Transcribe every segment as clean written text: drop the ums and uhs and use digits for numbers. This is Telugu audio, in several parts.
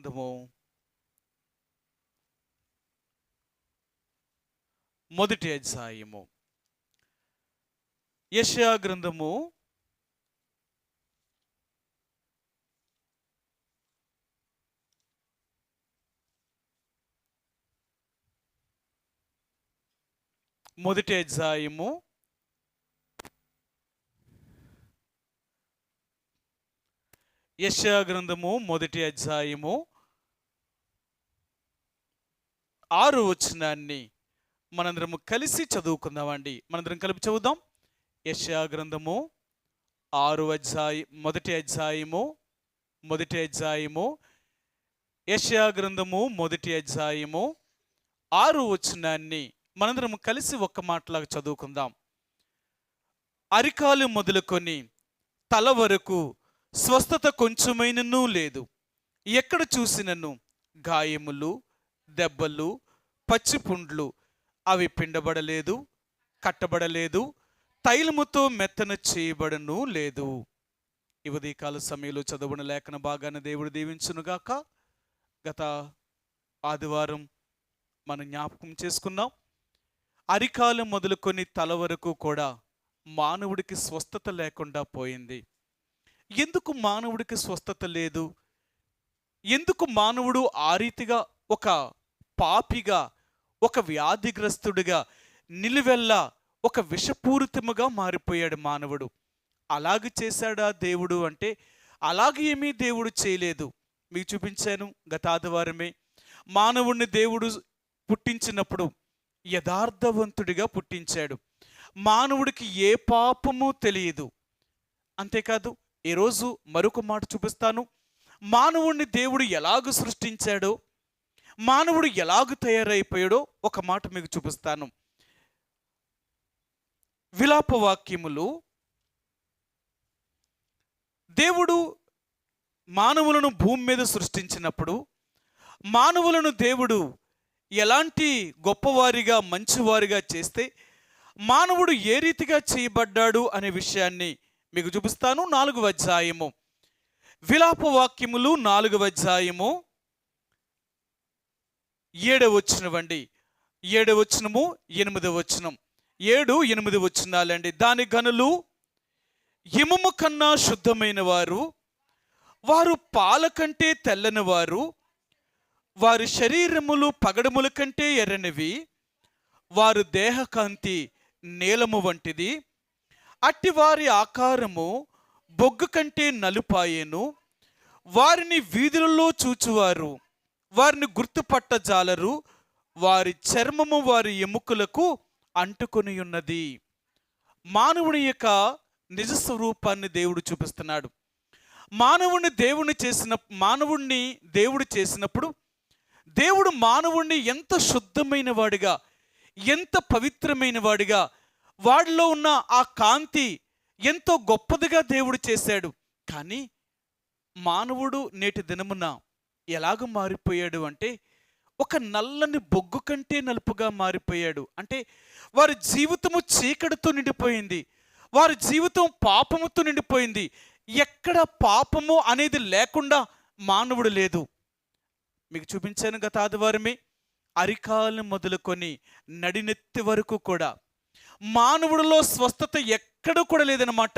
గ్రంథము మొదటి అధ్యాయము. యెషయా గ్రంథము మొదటి అధ్యాయము 6 వచనాన్ని మనందరము కలిసి చదువుకుందామండి. మనందరం కలిపి చదువుదాం. యెషయా గ్రంథము మొదటి అధ్యాయము యెషయా గ్రంథము మొదటి అధ్యాయము 6 వచనాన్ని మనందరం కలిసి ఒక్క మాటలాగా చదువుకుందాం. అరికాలు మొదలుకొని తల వరకు స్వస్థత కొంచెమైనను లేదు. ఎక్కడ చూసినను గాయములు, దెబ్బలు, పచ్చిపుండ్లు. అవి పిండబడలేదు, కట్టబడలేదు, తైలముతో మెత్తన చేయబడను లేదు. ఈ ఉదయకాల సమయంలో చదువున లేఖన భాగాన్ని దేవుడు దీవించునుగాక. గత ఆదివారం మనం జ్ఞాపకం చేసుకున్నాం. అరికాలు మొదలుకొని తల వరకు కూడా మానవుడికి స్వస్థత లేకుండా పోయింది. ఎందుకు మానవుడికి స్వస్థత లేదు? ఎందుకు మానవుడు ఆ రీతిగా ఒక పాపిగా, ఒక వ్యాధిగ్రస్తుడిగా, నిలువెల్లా ఒక విషపూరితముగా మారిపోయాడు మానవుడు? అలాగే చేశాడా దేవుడు అంటే అలాగే ఏమీ దేవుడు చేయలేదు. మీకు చూపించాను గత ఆదివారమే. మానవుడిని దేవుడు పుట్టించినప్పుడు యథార్థవంతుడిగా పుట్టించాడు. మానవుడికి ఏ పాపము తెలియదు. అంతేకాదు ఈరోజు మరొక మాట చూపిస్తాను. మానవుడిని దేవుడు ఎలాగ సృష్టించాడో, మానవుడు ఎలాగ తయారైపోయాడో ఒక మాట మీకు చూపిస్తాను. విలాపవాక్యములు. దేవుడు మానవులను భూమి మీద సృష్టించినప్పుడు మానవులను దేవుడు ఎలాంటి గొప్పవారిగా, మంచివారిగా చేస్తే మానవుడు ఏ రీతిగా చేయబడ్డాడు అనే విషయాన్ని మీకు చూపిస్తాను. 4వ అధ్యాయము విలాపవాక్యములు 4వ అధ్యాయము 7వ వచనమండి. 7వ వచనము 8వ వచనం. 7, 8 వచనాలండి. దాని గనులు హిమము కన్నా శుద్ధమైన వారు, వారు పాల కంటే తెల్లని వారు, వారి శరీరములు పగడముల కంటే ఎర్రనివి, వారు దేహకాంతి నీలము వంటిది. అట్టి వారి ఆకారము బొగ్గు కంటే నలుపాయెను. వారిని వీధులలో చూచువారు వారిని గుర్తుపట్టజాలరు. వారి చర్మము వారి ఎముకలకు అంటుకొని ఉన్నది. మానవుని యొక్క నిజ స్వరూపాన్ని దేవుడు చూపిస్తున్నాడు. మానవుణ్ణి దేవుడు చేసినప్పుడు దేవుడు మానవుణ్ణి ఎంత శుద్ధమైన వాడిగా, ఎంత పవిత్రమైన వాడిగా, వాడిలో ఉన్న ఆ కాంతి ఎంతో గొప్పదిగా దేవుడు చేశాడు. కానీ మానవుడు నేటి దినమున ఎలాగ మారిపోయాడు అంటే ఒక నల్లని బొగ్గు కంటే నలుపుగా మారిపోయాడు. అంటే వారి జీవితము చీకటితో నిండిపోయింది. వారి జీవితం పాపముతో నిండిపోయింది. ఎక్కడ పాపము అనేది లేకుండా మానవుడు లేదు. మీకు చూపించాను గత ఆదివారమే. అరికాలు మొదలుకొని నడినెత్తి వరకు కూడా మానవుడిలో స్వస్థత ఎక్కడ కూడా లేదనమాట.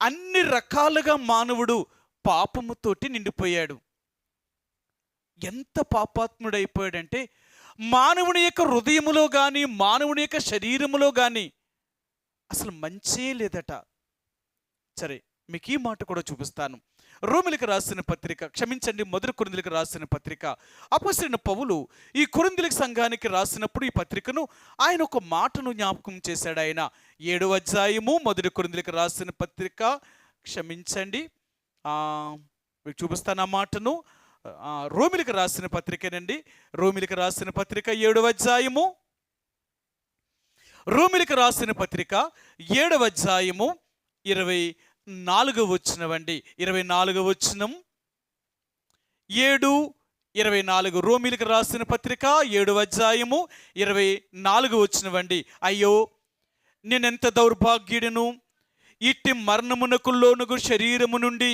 అన్ని రకాలుగా మానవుడు పాపముతోటి నిండిపోయాడు. ఎంత పాపాత్ముడైపోయాడంటే మానవుని యొక్క హృదయములో కానీ, మానవుని యొక్క శరీరములో కానీ అసలు మంచే లేదట. సరే, మీకు ఈ మాట కూడా చూపిస్తాను. రోమిలకు రాసిన పత్రిక, మొదటి కొరింథీయులకు రాసిన పత్రిక, అపొస్తలుడైన పౌలు ఈ కొరింథీయుల సంఘానికి రాసినప్పుడు ఈ పత్రికను ఆయన ఒక మాటను జ్ఞాపకం చేశాడు. ఆయన 7వ అధ్యాయము మొదటి కొరింథీయులకు రాసిన పత్రిక, మీకు చూపిస్తాను ఆ మాటను. రోమిలకు రాసిన పత్రికనండి. రోమిలకు రాసిన పత్రిక 7వ అధ్యాయము, రోమిలకు రాసిన పత్రిక 7వ అధ్యాయము 24వ వచనమండి. 24వ వచనం 7:24. రోమిలకు రాసిన పత్రిక 7వ అధ్యాయము 24వ వచనమండి. అయ్యో, నేనెంత దౌర్భాగ్యుడను! ఇట్టి మరణమునకు లోనుగు శరీరము నుండి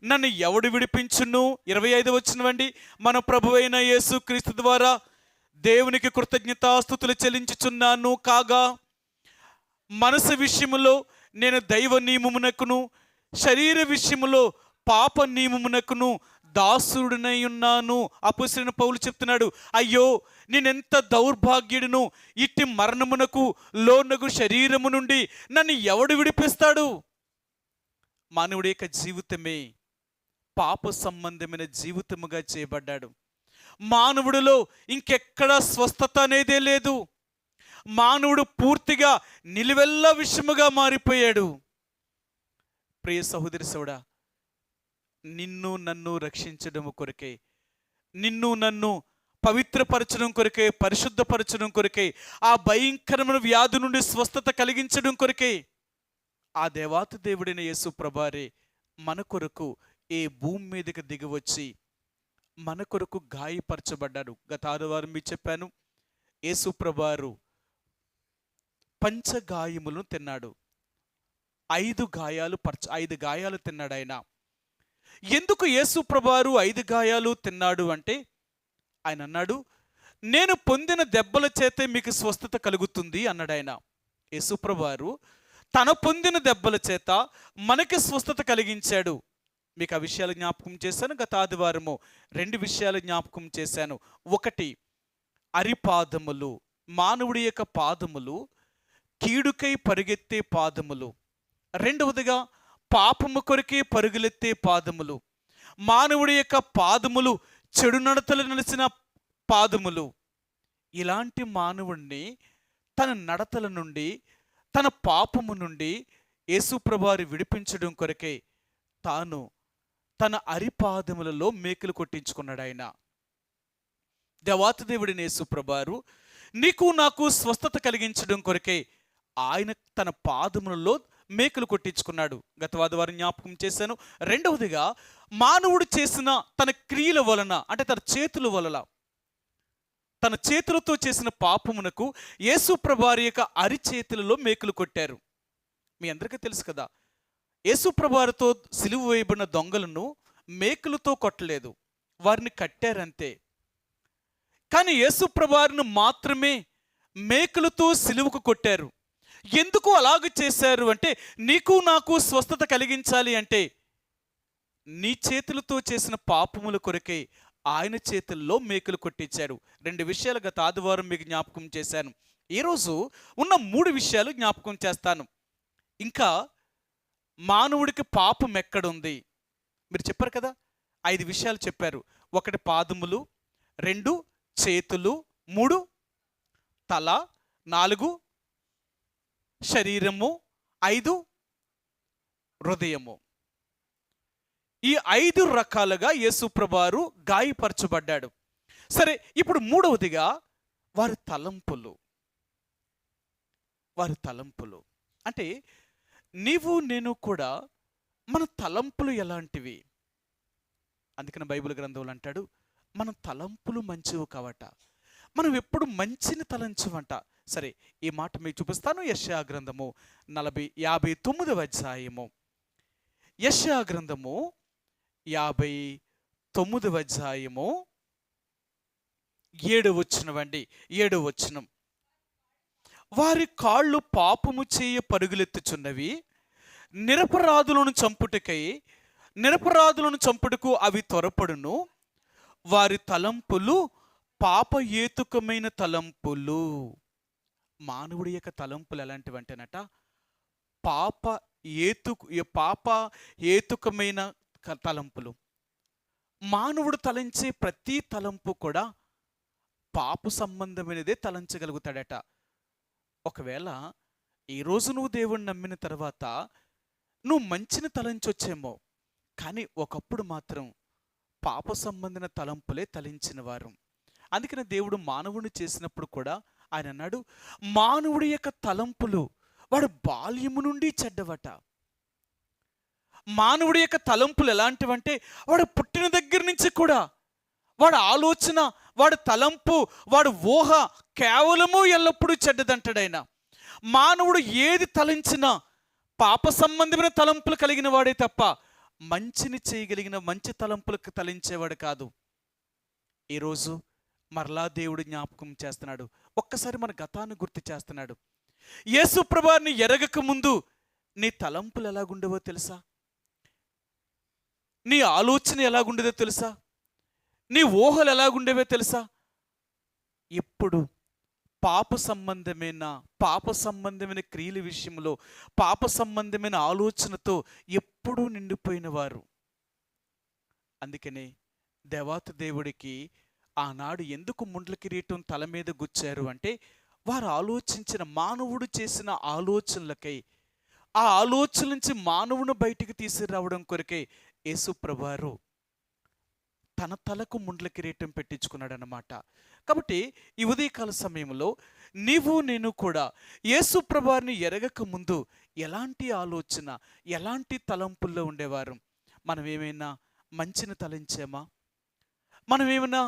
నన్ను ఎవడు విడిపించును? 25 వచనమండి. మన ప్రభువైన యేసు క్రీస్తు ద్వారా దేవునికి కృతజ్ఞతాస్తుతులు చెల్లించుచున్నాను. కాగా మనసు విషయములో నేను దైవ నియమమునకును, శరీర విషయములో పాప నియమమునకును దాసుడినై ఉన్నాను. అపొస్తలుడైన పౌలు చెప్తున్నాడు, అయ్యో నేనెంత దౌర్భాగ్యుడును, ఇట్టి మరణమునకు లోనగు శరీరము నుండి నన్ను ఎవడు విడిపిస్తాడు? మానవుడి యొక్క జీవితమే పాప సంబంధమైన జీవితముగా చేయబడ్డాడు. మానవుడిలో ఇంకెక్కడా స్వస్థత అనేదే లేదు. మానవుడు పూర్తిగా నిలువెల్లా విషముగా మారిపోయాడు. ప్రియ సహోదరి సోడా, నిన్ను నన్ను రక్షించడం కొరకే, నిన్ను నన్ను పవిత్రపరచడం కొరకే, పరిశుద్ధపరచడం కొరకే, ఆ భయంకరమైన వ్యాధి నుండి స్వస్థత కలిగించడం కొరకే ఆ దేవాతి దేవుడైన యేసు ప్రభువారే మన కొరకు ఈ భూమి మీదకి దిగివచ్చి మన కొరకు గాయపరచబడ్డాడు. గత ఆదివారం మీకు చెప్పాను, యేసు ప్రభువారు పంచగాయములను తిన్నాడు. 5 గాయాలు తిన్నాడు ఆయన. ఎందుకు యేసు ప్రభువారు 5 గాయాలు తిన్నాడు అంటే, ఆయన అన్నాడు, నేను పొందిన దెబ్బల చేతే మీకు స్వస్థత కలుగుతుంది అన్నాడు ఆయన. యేసు ప్రభువారు తన పొందిన దెబ్బల చేత మనకి స్వస్థత కలిగించాడు. మీకు ఆ విషయాలు జ్ఞాపకం చేశాను. గత ఆదివారము 2 విషయాలు జ్ఞాపకం చేశాను. ఒకటి, అరిపాదములు, మానవుడి యొక్క పాదములు కీడుకై పరుగెత్తే పాదములు. రెండవదిగా, పాపము కొరకే పరుగులెత్తే పాదములు. మానవుడి యొక్క పాదములు చెడు నడతలు నడిచిన పాదములు. ఇలాంటి మానవుణ్ణి తన నడతల నుండి, తన పాపము నుండి యేసు ప్రభువారు విడిపించడం కొరకే తాను తన అరిపాదములలో మేకులు కొట్టించుకున్నాడు ఆయన. దేవాతి దేవుడిని యేసు ప్రభువారు నీకు నాకు స్వస్థత కలిగించడం కొరకే ఆయన తన పాదములలో మేకులు కొట్టించుకున్నాడు. గత ఆదివారం జ్ఞాపకం చేశాను. రెండవదిగా, మానవుడు చేసిన తన క్రియల వలన, అంటే తన చేతుల వలన, తన చేతులతో చేసిన పాపమునకు యేసు ప్రభువారి యొక్క అరిచేతులలో మేకులు కొట్టారు. మీ అందరికీ తెలుసు కదా, యేసు ప్రభువారితో సిలువ వేయబడిన దొంగలను మేకులతో కొట్టలేదు, వారిని కట్టారంతే. కానీ యేసు ప్రభువారిని మాత్రమే మేకులతో సిలువకు కొట్టారు. ఎందుకు అలాగ చేశారు అంటే, నీకు నాకు స్వస్థత కలిగించాలి అంటే, నీ చేతులతో చేసిన పాపముల కొరకే ఆయన చేతుల్లో మేకులు కొట్టించాడు. 2 విషయాలు గత ఆదివారం మీకు జ్ఞాపకం చేశాను. ఈరోజు ఉన్న 3 విషయాలు జ్ఞాపకం చేస్తాను. ఇంకా మానవుడికి పాపం ఎక్కడుంది? మీరు చెప్పారు కదా, 5 విషయాలు చెప్పారు. 1 పాదములు, 2 చేతులు, 3 తల, 4 శరీరము, 5 హృదయము. ఈ 5 రకాలుగా యేసు ప్రభువారు గాయపరచబడ్డాడు. సరే, ఇప్పుడు మూడవదిగా వారి తలంపులు. అంటే నీవు నేను కూడా మన తలంపులు ఎలాంటివి? అందుకని బైబిల్ గ్రంథంలో అంటాడు, మన తలంపులు మంచివి కావట, మనం ఎప్పుడు మంచిని తలంచమంట. సరే, ఈ మాట మీకు చూపిస్తాను. యెషయా గ్రంథము 59వ అధ్యాయము. యెషయా గ్రంథము 59వ అధ్యాయము 7వ వచనమండి. 7వ వచనం, వారి కాళ్ళు పాపము చేయ పరుగులెత్తుచున్నవి, నిరపరాధులను చంపుటకు అవి త్వరపడును, వారి తలంపులు పాపహేతుకమైన తలంపులు. మానవుడి యొక్క తలంపులు ఎలాంటివంటేనట, పాపహేతుకమైన తలంపులు. మానవుడు తలంచే ప్రతి తలంపు కూడా పాప సంబంధమైనదే తలంచగలుగుతాడట. ఒకవేళ ఈరోజు నువ్వు దేవుణ్ణి నమ్మిన తర్వాత నువ్వు మంచిని తలంచొచ్చేమో, కానీ ఒకప్పుడు మాత్రం పాప సంబంధిన తలంపులే తలించిన వారు. అందుకని దేవుడు మానవుడిని చేసినప్పుడు కూడా ఆయన అన్నాడు, మానవుడి యొక్క తలంపులు వాడు బాల్యము నుండి చెడ్డవట. మానవుడి యొక్క తలంపులు ఎలాంటివంటే, వాడు పుట్టిన దగ్గర నుంచి కూడా వాడు ఆలోచన, వాడు తలంపు, వాడు ఊహ కేవలము ఎల్లప్పుడూ చెడ్డదంటాడైనా. మానవుడు ఏది తలంచినా పాప సంబంధమైన తలంపులు కలిగిన వాడే తప్ప మంచిని చేయగలిగిన మంచి తలంపులకు తలించేవాడు కాదు. ఈరోజు మరలా దేవుడు జ్ఞాపకం చేస్తున్నాడు. ఒక్కసారి మన గతాన్ని గుర్తు చేస్తున్నాడు. యేసు ప్రభువుని ఎరగక ముందు నీ తలంపులు ఎలాగుండేవో తెలుసా? నీ ఆలోచన ఎలాగుండేదో తెలుసా? నీ ఊహలు ఎలాగుండేవో తెలుసా? ఇప్పుడు పాప సంబంధమైన క్రియల విషయంలో పాప సంబంధమైన ఆలోచనతో ఎప్పుడూ నిండిపోయిన వారు. అందుకనే దేవాతి దేవుడికి ఆనాడు ఎందుకు ముండ్ల కిరీటం తల మీద గుచ్చారు అంటే, వారు ఆలోచించిన, మానవుడు చేసిన ఆలోచనలకై, ఆ ఆలోచన నుంచి మానవుని బయటికి తీసుకురావడం కొరకై యేసు ప్రభువారు తన తలకు ముండ్ల కిరీటం పెట్టించుకున్నాడు అన్నమాట. కాబట్టి ఈ ఉదయకాల సమయంలో నీవు నేను కూడా యేసు ప్రభువారిని ఎరగక ముందు ఎలాంటి ఆలోచన, ఎలాంటి తలంపుల్లో ఉండేవారు? మనం ఏమైనా మంచిని తలంచామా? మనం ఏమైనా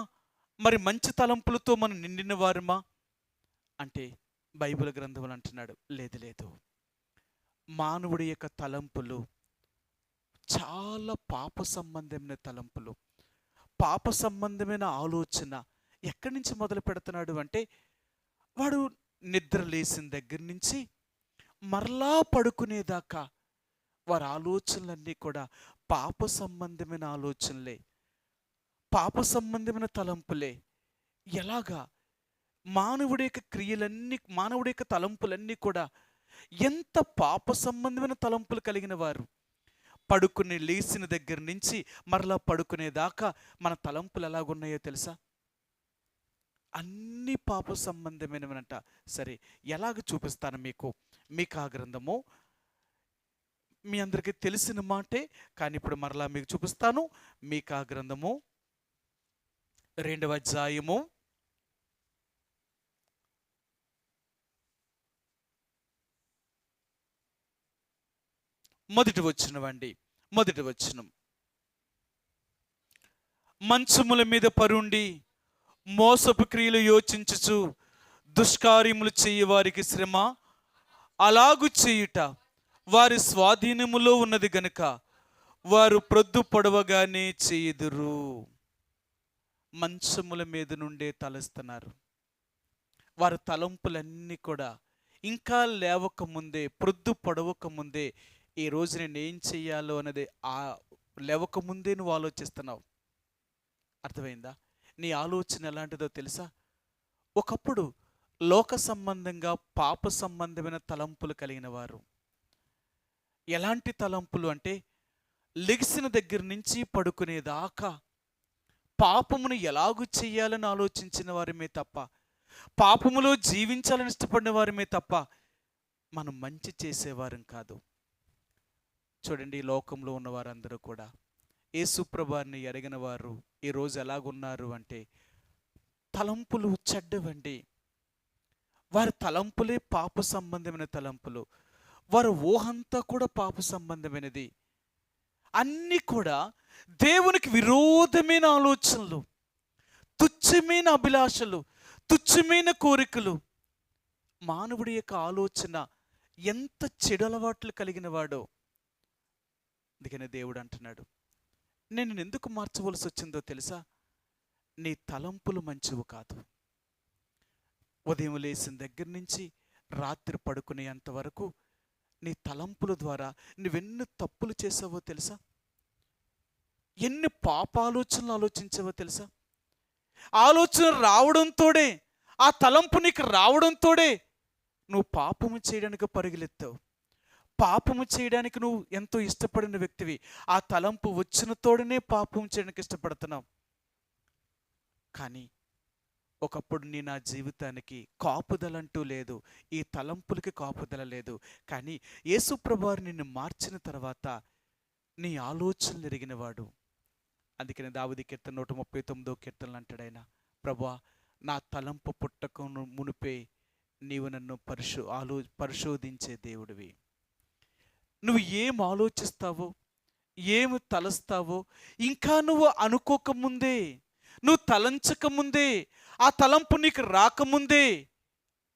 మరి మంచి తలంపులతో మనం నిండిన వారమా అంటే బైబిల్ గ్రంథములు అంటున్నాడు, లేదు లేదు. మానవుడి యొక్క తలంపులు చాలా పాప సంబంధమైన తలంపులు, పాప సంబంధమైన ఆలోచన. ఎక్కడి నుంచి మొదలు పెడుతున్నాడు అంటే, వాడు నిద్ర లేచిన దగ్గర నుంచి మరలా పడుకునేదాకా వారి ఆలోచనలన్నీ కూడా పాప సంబంధమైన ఆలోచనలే, పాప సంబంధమైన తలంపులే. ఎలాగా? మానవుడి యొక్క క్రియలన్నీ, మానవుడి యొక్క తలంపులన్నీ కూడా ఎంత పాప సంబంధమైన తలంపులు కలిగిన వారు. పడుకుని లేచిన దగ్గర నుంచి మరలా పడుకునేదాకా మన తలంపులు ఎలాగున్నాయో తెలుసా? అన్ని పాప సంబంధమైనవనంట. సరే, ఎలాగ చూపిస్తాను మీకు? మీకా గ్రంథము మీ అందరికీ తెలిసిన మాటే, కానీ ఇప్పుడు మరలా మీకు చూపిస్తాను. మీకా గ్రంథము 2వ అధ్యాయము 1వ వచనం. మంచముల మీద పరుండి మోసపు క్రియలు యోచించుచు దుష్కార్యములు చేయ వారికి శ్రమ, అలాగు చేయుట వారి స్వాధీనములో ఉన్నది గనుక వారు ప్రొద్దు పొడవగానే చేయుదురు. మంచముల మీద నుండే తలస్తున్నారు. వారి తలంపులన్నీ కూడా ఇంకా లేవక ముందే, ప్రొద్దు పొడవక ముందే, ఈ రోజు నేను ఏం చెయ్యాలో అనేది ఆ లేవక ముందే నువ్వు ఆలోచిస్తున్నావు. అర్థమైందా? నీ ఆలోచన ఎలాంటిదో తెలుసా? ఒకప్పుడు లోక సంబంధంగా పాప సంబంధమైన తలంపులు కలిగిన వారు. ఎలాంటి తలంపులు అంటే, లెగిసిన దగ్గర నుంచి పడుకునేదాకా పాపమును ఎలాగూ చెయ్యాలని ఆలోచించిన వారిమే తప్ప, పాపములో జీవించాలని ఇష్టపడిన వారిమే తప్ప మనం మంచి చేసేవారం కాదు. చూడండి, ఈ లోకంలో ఉన్న వారందరూ కూడా యేసు ప్రభువుని ఎరిగిన వారు ఈరోజు ఎలాగున్నారు అంటే, తలంపులు చెడ్డవండి. వారి తలంపులే పాప సంబంధమైన తలంపులు. వారి ఊహంతా కూడా పాప సంబంధమైనది. అన్నీ కూడా దేవునికి విరోధమైన ఆలోచనలు, తుచ్చమైన అభిలాషలు, తుచ్చమైన కోరికలు. మానవుడి యొక్క ఆలోచన ఎంత చెడు అలవాట్లు కలిగిన వాడో. అందుకనే దేవుడు అంటున్నాడు, నేను ఎందుకు మార్చవలసి వచ్చిందో తెలుసా? నీ తలంపులు మంచివి కాదు. ఉదయం లేచిన దగ్గర నుంచి రాత్రి పడుకునేంత వరకు నీ తలంపుల ద్వారా నువ్వెన్ని తప్పులు చేసావో తెలుసా? ఎన్ని పాపాలోచనలు ఆలోచించావో తెలుసా? ఆలోచన రావడంతోడే, ఆ తలంపు నీకు రావడంతోడే నువ్వు పాపము చేయడానికి పరుగులెత్తావు. పాపము చేయడానికి నువ్వు ఎంతో ఇష్టపడిన వ్యక్తివి. ఆ తలంపు వచ్చిన తోడనే పాపం చేయడానికి ఇష్టపడుతున్నావు. కానీ ఒకప్పుడు నీ నా జీవితానికి కాపుదలంటూ లేదు, ఈ తలంపులకి కాపుదల లేదు. కానీ యేసు ప్రభువారు నిన్ను మార్చిన తర్వాత నీ ఆలోచనలు ఎరిగినవాడు. అందుకని దావీదు కీర్తన 139వ కీర్తనలు అంటాడు ఆయన, ప్రభువా, నా తలంపు పుట్టక మునిపే నీవు నన్ను పరిశోధించే దేవుడివి. నువ్వు ఏం ఆలోచిస్తావో, ఏమి తలస్తావో, ఇంకా నువ్వు అనుకోకముందే, నువ్వు తలంచకముందే, ఆ తలంపు నీకు రాకముందే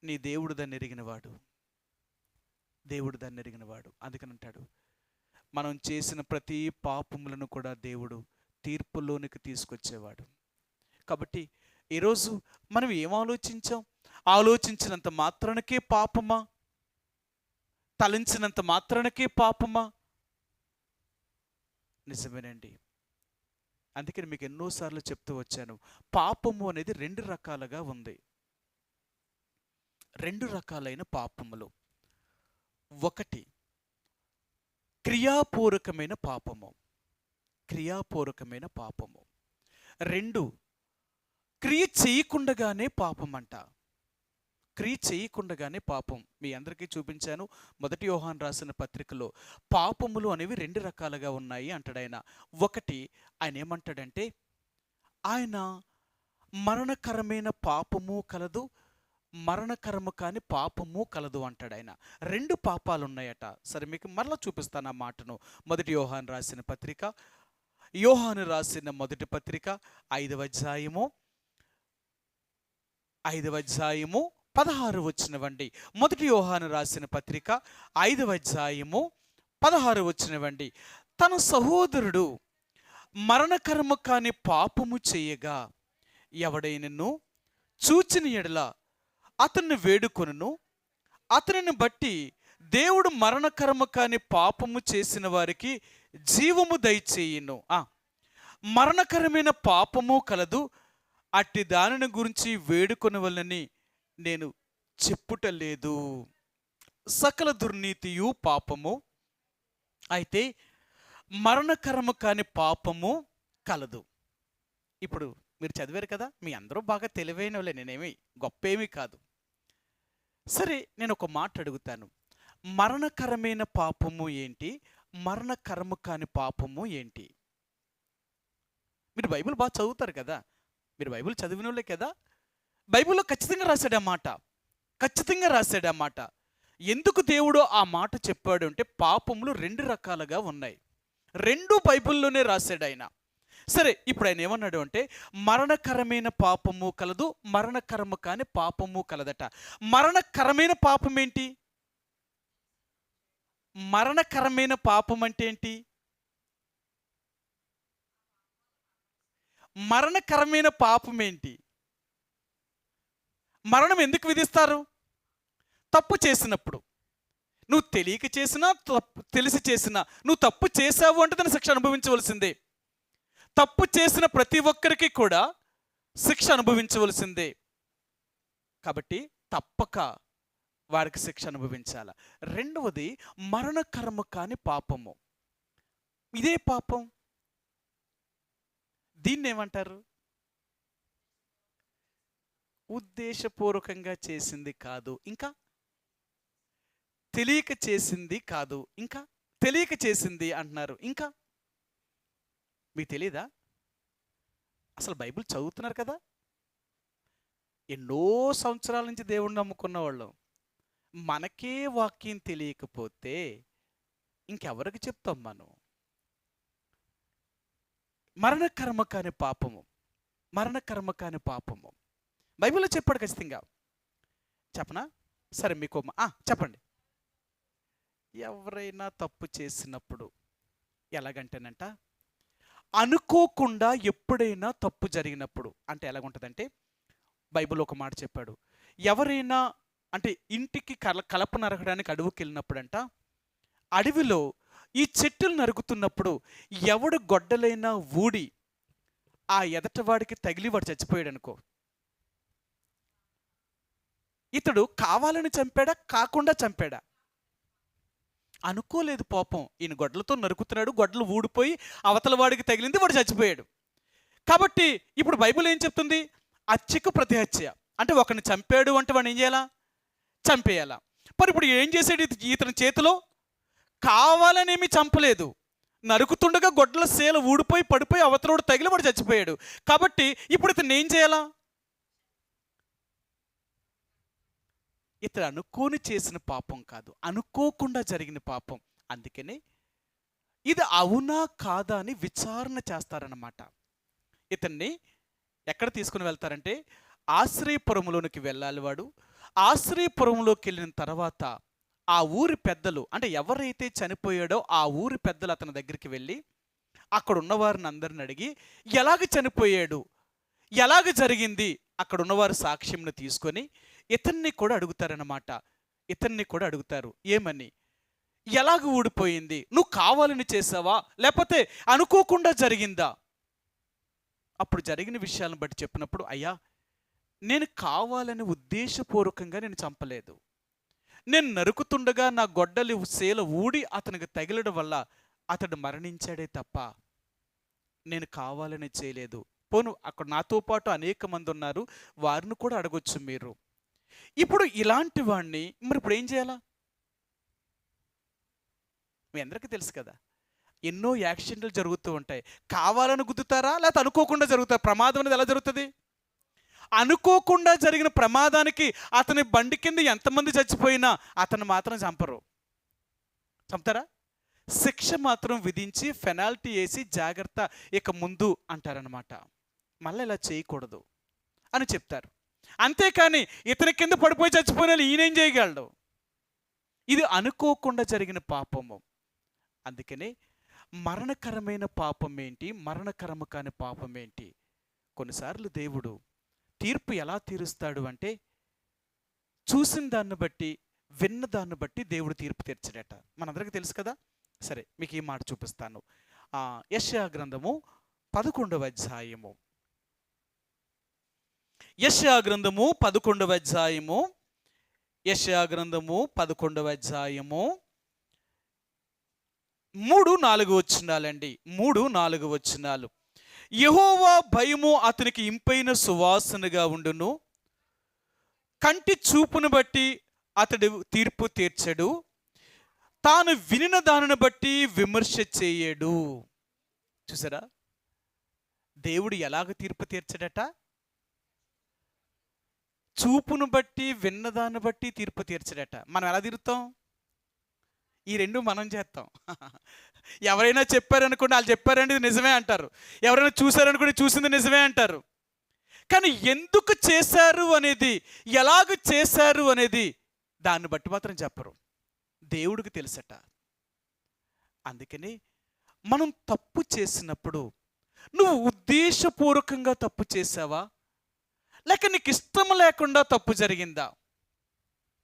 నీ దేవుడు దాన్ని ఎరిగినవాడు. దేవుడు దాన్ని ఎరిగినవాడు. అందుకని అంటాడు, మనం చేసిన ప్రతి పాపములను కూడా దేవుడు తీర్పులోనికి తీసుకొచ్చేవాడు. కాబట్టి ఈరోజు మనం ఏం ఆలోచించాం? ఆలోచించినంత మాత్రానికే పాపమా? తలంచినంత మాత్రానికే పాపమా? నిజమేనండి. అందుకని మీకు ఎన్నోసార్లు చెప్తూ వచ్చాను, పాపము అనేది రెండు రకాలుగా ఉంది. రెండు రకాలైన పాపములు. ఒకటి క్రియాపూర్వకమైన పాపము, క్రియాపూర్వకమైన పాపము. రెండు క్రియ చేయకుండానే పాపం అంట. క్రియ చేయకుండానే పాపం. మీ అందరికీ చూపించాను 1 యోహాను రాసిన పత్రికలో పాపములు అనేవి రెండు రకాలుగా ఉన్నాయి అంటాడు ఆయన. ఒకటి ఆయన ఏమంటాడంటే, ఆయన మరణకరమైన పాపము కలదు, మరణకరము కాని పాపము కలదు అంటాడు ఆయన. రెండు పాపాలు ఉన్నాయట. సరే మీకు మరలా చూపిస్తాను ఆ మాటను. 1 యోహాను రాసిన పత్రిక, యోహాను రాసిన మొదటి పత్రిక 5వ అధ్యాయము 16 వచనమండి. 1 యోహాను రాసిన పత్రిక 5వ అధ్యాయము 16 వచనమండి. తన సహోదరుడు మరణకరము కాని పాపము చేయగా ఎవడైనను చూచిన ఎడల అతన్ని వేడుకొనును, అతనిని బట్టి దేవుడు మరణకరము కాని పాపము చేసిన వారికి జీవము దయచేయును. మరణకరమైన పాపము కలదు, అట్టి దానిని గురించి వేడుకొనవలనని నేను చెప్పుటలేదు. సకల దుర్నీతియు పాపము, అయితే మరణకరము కాని పాపము కలదు. ఇప్పుడు మీరు చదివారు కదా, మీ అందరూ బాగా తెలివైన వాళ్ళే, నేనేమి గొప్పేమీ కాదు. సరే నేను ఒక మాట అడుగుతాను, మరణకరమైన పాపము ఏంటి, మరణకరము కాని పాపము ఏంటి? మీరు బైబిల్ బాగా చదువుతారు కదా, మీరు బైబిల్ చదివిన వాళ్ళే కదా. బైబిల్లో ఖచ్చితంగా రాశాడన్నమాట, ఖచ్చితంగా రాశాడన్నమాట. ఎందుకు దేవుడు ఆ మాట చెప్పాడు అంటే, పాపములు రెండు రకాలుగా ఉన్నాయి, రెండు బైబిల్లోనే రాశాడు ఆయన. సరే ఇప్పుడు ఆయన ఏమన్నాడు అంటే, మరణకరమైన పాపము కలదు, మరణకరము కాని పాపము కలదట. మరణకరమైన పాపం ఏంటి? మరణకరమైన పాపం అంటే ఏంటి? మరణకరమైన పాపం ఏంటి? మరణం ఎందుకు విధిస్తారు? తప్పు చేసినప్పుడు. నువ్వు తెలియక చేసినా, తెలిసి చేసినా, నువ్వు తప్పు చేసావు అంటే దాని శిక్ష అనుభవించవలసిందే. తప్పు చేసిన ప్రతి ఒక్కరికి కూడా శిక్ష అనుభవించవలసిందే. కాబట్టి తప్పక వారికి శిక్ష అనుభవించాల. రెండవది మరణకరము కాని పాపము. ఇదే పాపం, దీన్ని ఏమంటారు? ఉద్దేశపూర్వకంగా చేసింది కాదు, ఇంకా తెలియక చేసింది కాదు, ఇంకా తెలియక చేసింది అంటున్నారు. ఇంకా మీకు తెలీదా? అసలు బైబిల్ చదువుతున్నారు కదా, ఎన్నో సంవత్సరాల నుంచి దేవుణ్ణి నమ్ముకున్న వాళ్ళు. మనకే వాక్యం తెలియకపోతే ఇంకెవరికి చెప్తాం మనం? మరణకర్మ కాని పాపము, మరణకర్మ కాని పాపము బైబిల్లో చెప్పాడు ఖచ్చితంగా. చెప్పనా? సరే మీకు చెప్పండి. ఎవరైనా తప్పు చేసినప్పుడు ఎలాగంటేనంట, అనుకోకుండా ఎప్పుడైనా తప్పు జరిగినప్పుడు అంటే ఎలాగుంటుందంటే, బైబిల్ ఒక మాట చెప్పాడు, ఎవరైనా అంటే ఇంటికి కలప నరకడానికి అడవికి వెళ్ళినప్పుడంట, అడవిలో ఈ చెట్టులు నరుకుతున్నప్పుడు ఎవడు గొడ్డలైనా ఊడి ఆ ఎదటవాడికి తగిలి వాడు చచ్చిపోయాడు అనుకో, ఇతడు కావాలని చంపాడా, కాకుండా చంపాడా? అనుకోలేదు పాపం, ఈయన గొడ్డలతో నరుకుతున్నాడు, గొడ్డలు ఊడిపోయి అవతల వాడికి తగిలింది, వాడు చచ్చిపోయాడు. కాబట్టి ఇప్పుడు బైబిల్ ఏం చెప్తుంది? హత్యకు ప్రతి హత్య అంటే ఒకరిని చంపాడు అంటే వాడిని ఏం చేయాలా? చంపేయాలా. మరి ఇప్పుడు ఏం చేశాడు ఇతని చేతిలో? కావాలనేమి చంపలేదు, నరుకుతుండగా గొడ్డల సేల ఊడిపోయి పడిపోయి అవతలోడు తగిలి వాడు చచ్చిపోయాడు. కాబట్టి ఇప్పుడు ఇతను ఏం చేయాలా? ఇతడు అనుకోని చేసిన పాపం కాదు, అనుకోకుండా జరిగిన పాపం. అందుకనే ఇది అవునా కాదా అని విచారణ చేస్తారన్నమాట. ఇతన్ని ఎక్కడ తీసుకుని వెళ్తారంటే, ఆశ్రయపురంలోనికి వెళ్ళాలి వాడు. ఆశ్రయపురంలోకి వెళ్ళిన తర్వాత ఆ ఊరి పెద్దలు, అంటే ఎవరైతే చనిపోయాడో ఆ ఊరి పెద్దలు అతని దగ్గరికి వెళ్ళి అక్కడ ఉన్నవారిని అందరిని అడిగి ఎలాగ చనిపోయాడు, ఎలాగ జరిగింది, అక్కడ ఉన్నవారు సాక్ష్యంను తీసుకొని ఇతన్ని కూడా అడుగుతారన్నమాట. ఇతన్ని కూడా అడుగుతారు, ఏమని, ఎలాగ ఊడిపోయింది, నువ్వు కావాలని చేసావా లేకపోతే అనుకోకుండా జరిగిందా? అప్పుడు జరిగిన విషయాలను బట్టి చెప్పినప్పుడు, అయ్యా నేను కావాలని ఉద్దేశపూర్వకంగా నేను చంపలేదు. నేను నరుకుతుండగా నా గొడ్డలి సేల ఊడి అతనికి తగిలడం వల్ల అతడు మరణించాడే తప్ప నేను కావాలని చేయలేదు. పోను అక్కడ నాతో పాటు అనేక మంది ఉన్నారు, వారిని కూడా అడగొచ్చు మీరు. ఇప్పుడు ఇలాంటి వాడిని మరి ఇప్పుడు ఏం చేయాలా? మీ అందరికీ తెలుసు కదా, ఎన్నో యాక్సిడెంట్లు జరుగుతూ ఉంటాయి. కావాలని గుద్దుతారా లేకపోతే అనుకోకుండా జరుగుతారా? ప్రమాదం అనేది ఎలా జరుగుతుంది? అనుకోకుండా జరిగిన ప్రమాదానికి అతని బండి కింద ఎంతమంది చచ్చిపోయినా అతను మాత్రం చంపరు. చంపుతారా? శిక్ష మాత్రం విధించి పెనాల్టీ వేసి జాగ్రత్త ఇక ముందు అంటారనమాట. మళ్ళీ ఇలా చేయకూడదు అని చెప్తారు. అంతేకాని ఇతని కింద పడిపోయి చచ్చిపోయిన ఈయనేం చేయగలడు? ఇది అనుకోకుండా జరిగిన పాపము. అందుకనే మరణకరమైన పాపం ఏంటి, మరణకరము కాని పాపం ఏంటి? కొన్నిసార్లు దేవుడు తీర్పు ఎలా తీరుస్తాడు అంటే, చూసిన దాన్ని బట్టి విన్న దాన్ని బట్టి దేవుడు తీర్పు తీర్చడట. మనందరికీ తెలుసు కదా. సరే, మీకు ఈ మాట చూపిస్తాను. యెషయా గ్రంథము 11వ అధ్యాయము. యెషయా గ్రంథము 11వ అధ్యాయము. యెషయా గ్రంథము 11వ అధ్యాయము 3-4 వచనాలండి. 3-4 వచనాలు. యెహోవా భయము అతనికి ఇంపైన సువాసనగా ఉండును, కంటి చూపును బట్టి అతడు తీర్పు తీర్చడు, తాను వినిన దానిని బట్టి విమర్శ చేయడు. చూసారా, దేవుడు ఎలాగ తీర్పు తీర్చడట? చూపును బట్టి విన్నదాన్ని బట్టి తీర్పు తీర్చడట. మనం ఎలా తీరుతాం? ఈ రెండు మనం చేస్తాం. ఎవరైనా చెప్పారనుకోండి, వాళ్ళు చెప్పారండి ఇది నిజమే అంటారు. ఎవరైనా చూశారనుకోండి, చూసింది నిజమే అంటారు. కానీ ఎందుకు చేశారు అనేది, ఎలాగ చేశారు అనేది దాన్ని బట్టి మాత్రం చెప్పరు. దేవుడికి తెలుసట. అందుకని మనం తప్పు చేసినప్పుడు నువ్వు ఉద్దేశపూర్వకంగా తప్పు చేసావా లేక నీకు ఇష్టం లేకుండా తప్పు జరిగిందా?